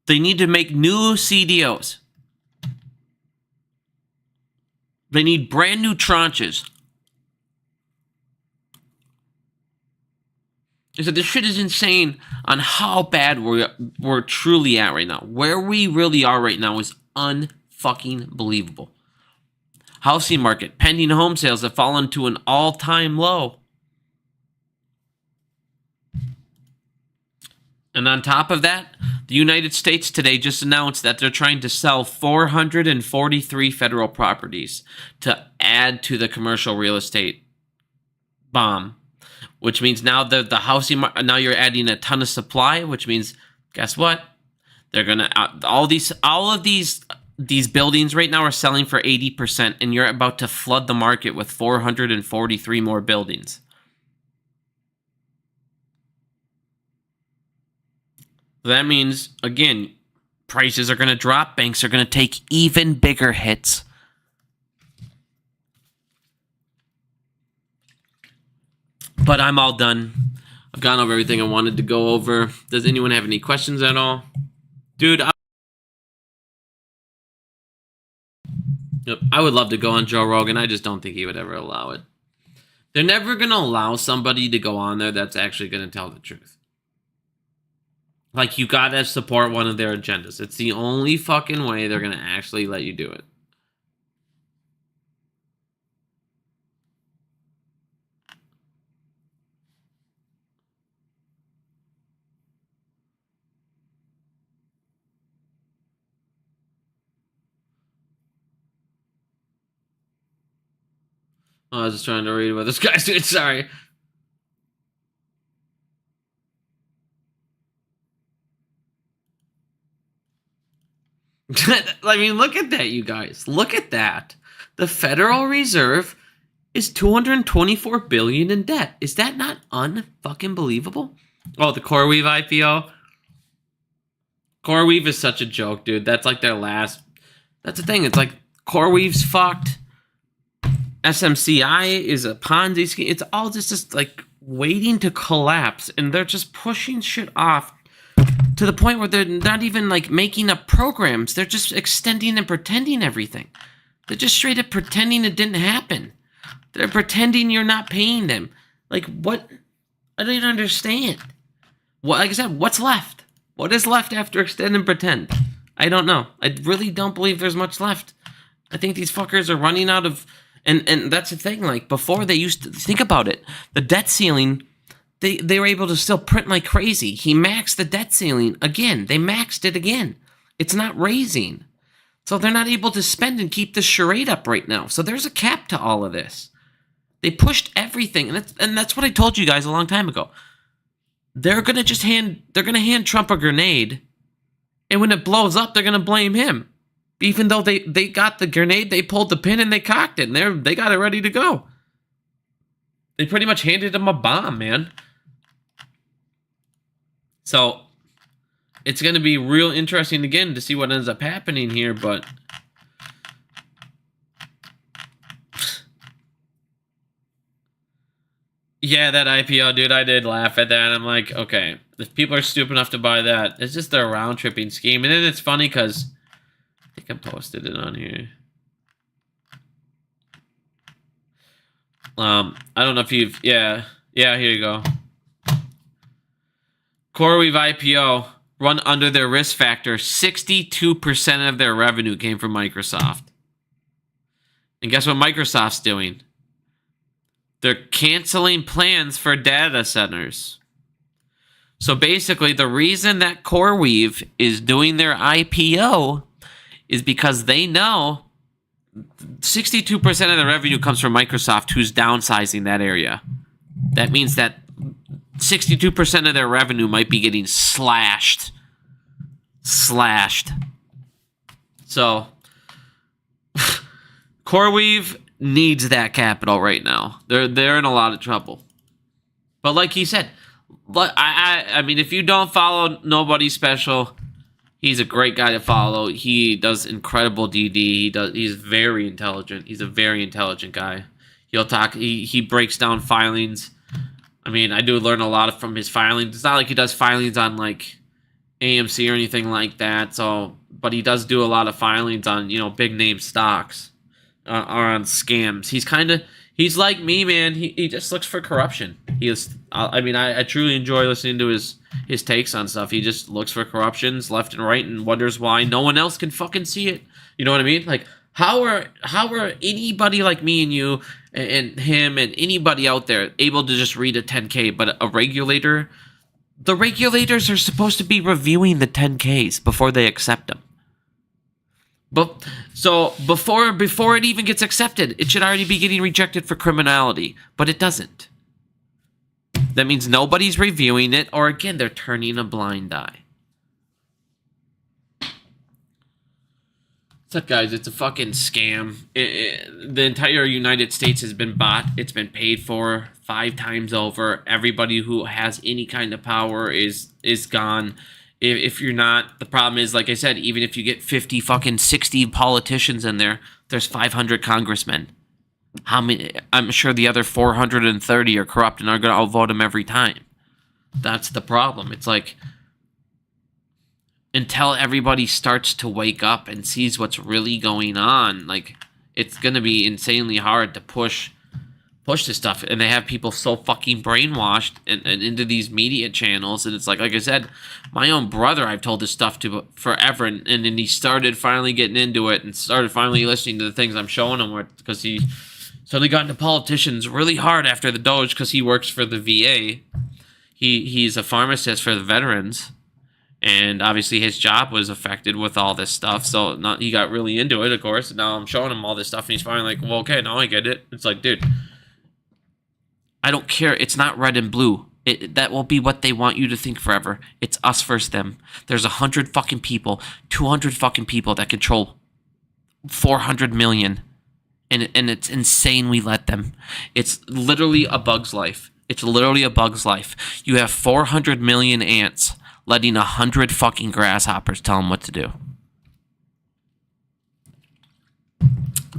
They need to make new CDOs. They need brand new tranches. So this shit is insane on how bad we're truly at right now. Where we really are right now is unfucking believable. Housing market, pending home sales have fallen to an all-time low. And on top of that, the United States today just announced that they're trying to sell 443 federal properties to add to the commercial real estate bomb, which means now the housing now you're adding a ton of supply, which means guess what? They're gonna all of these buildings right now are selling for 80%, and you're about to flood the market with 443 more buildings. That means, again, prices are going to drop. Banks are going to take even bigger hits. But I'm all done. I've gone over everything I wanted to go over. Does anyone have any questions at all? Dude, I would love to go on Joe Rogan. I just don't think he would ever allow it. They're never going to allow somebody to go on there that's actually going to tell the truth. Like, you got to support one of their agendas. It's the only fucking way they're going to actually let you do it. Oh, I was just trying to read what this guy's doing. Sorry. I mean, look at that, you guys. Look at that. The Federal Reserve is $224 billion in debt. Is that not unfucking believable? Oh, the CoreWeave IPO. CoreWeave is such a joke, dude. That's like their last. That's the thing. It's like CoreWeave's fucked. SMCI is a Ponzi scheme. It's all just like waiting to collapse, and they're just pushing shit off to the point where they're not even like making up programs. They're just extending and pretending everything. They're just straight up pretending it didn't happen. They're pretending you're not paying them. Like, what? I don't even understand. What, like I said, what's left? What is left after extend and pretend? I don't know. I really don't believe there's much left. I think these fuckers are running out of... And that's the thing. Like, before they used to... Think about it. The debt ceiling... They were able to still print like crazy. He maxed the debt ceiling again. They maxed it again. It's not raising. So they're not able to spend and keep the charade up right now. So there's a cap to all of this. They pushed everything. And that's what I told you guys a long time ago. They're going to hand Trump a grenade. And when it blows up, they're going to blame him. Even though they got the grenade, they pulled the pin and they cocked it. And they got it ready to go. They pretty much handed him a bomb, man. So, it's going to be real interesting again to see what ends up happening here, but... Yeah, that IPO, dude, I did laugh at that. I'm like, okay, if people are stupid enough to buy that, it's just their round-tripping scheme. And then it's funny because... I think I posted it on here. I don't know if you've... Yeah, here you go. CoreWeave IPO run under their risk factor. 62% of their revenue came from Microsoft. And guess what Microsoft's doing? They're canceling plans for data centers. So basically, the reason that CoreWeave is doing their IPO is because they know 62% of the revenue comes from Microsoft, who's downsizing that area. That means that 62% of their revenue might be getting slashed. So, CoreWeave needs that capital right now. They're in a lot of trouble. But like he said, I mean, if you don't follow Nobody Special, he's a great guy to follow. He does incredible DD. He's very intelligent. He's a very intelligent guy. He'll talk. He breaks down filings. I mean, I do learn a lot from his filings. It's not like he does filings on like AMC or anything like that. So, but he does do a lot of filings on, you know, big name stocks or on scams. He's like me, man. He just looks for corruption. I truly enjoy listening to his takes on stuff. He just looks for corruptions left and right and wonders why no one else can fucking see it. You know what I mean? Like, how are anybody like me and you and him and anybody out there able to just read a 10K, but a regulator, the regulators are supposed to be reviewing the 10Ks before they accept them. But so before it even gets accepted, it should already be getting rejected for criminality, but it doesn't. That means nobody's reviewing it, or again, they're turning a blind eye. What's up, guys? It's a fucking scam. The entire United States has been bought. It's been paid for 5 times over. Everybody who has any kind of power is gone. If you're not, the problem is, like I said, even if you get 50 fucking 60 politicians in there, there's 500 congressmen. How many? I'm sure the other 430 are corrupt and are going to outvote him every time. That's the problem. It's like, until everybody starts to wake up and sees what's really going on, like, it's going to be insanely hard to push this stuff. And they have people so fucking brainwashed and into these media channels. And it's like I said, my own brother I've told this stuff to forever. And then he started finally getting into it and started finally listening to the things I'm showing him, because he suddenly got into politicians really hard after the Doge, because he works for the VA. He's a pharmacist for the veterans. And obviously his job was affected with all this stuff. So he got really into it, of course. And now I'm showing him all this stuff. And he's finally like, well, okay, now I get it. It's like, dude, I don't care. It's not red and blue. That will be what they want you to think forever. It's us versus them. There's 100 fucking people, 200 fucking people that control 400 million. And it's insane we let them. It's literally a bug's life. It's literally a bug's life. You have 400 million ants letting 100 fucking grasshoppers tell them what to do.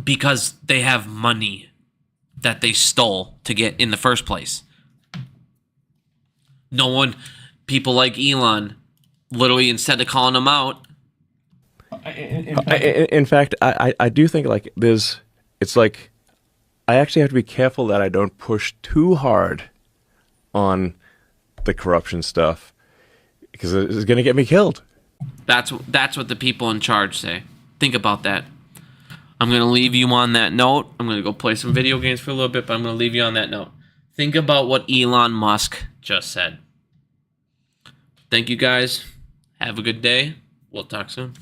Because they have money that they stole to get in the first place. People like Elon, literally, instead of calling them out. In fact, I do think, like, it's like, I actually have to be careful that I don't push too hard on the corruption stuff, because it's going to get me killed. That's what the people in charge say. Think about that. I'm going to leave you on that note. I'm going to go play some video games for a little bit, but I'm going to leave you on that note. Think about what Elon Musk just said. Thank you, guys. Have a good day. We'll talk soon.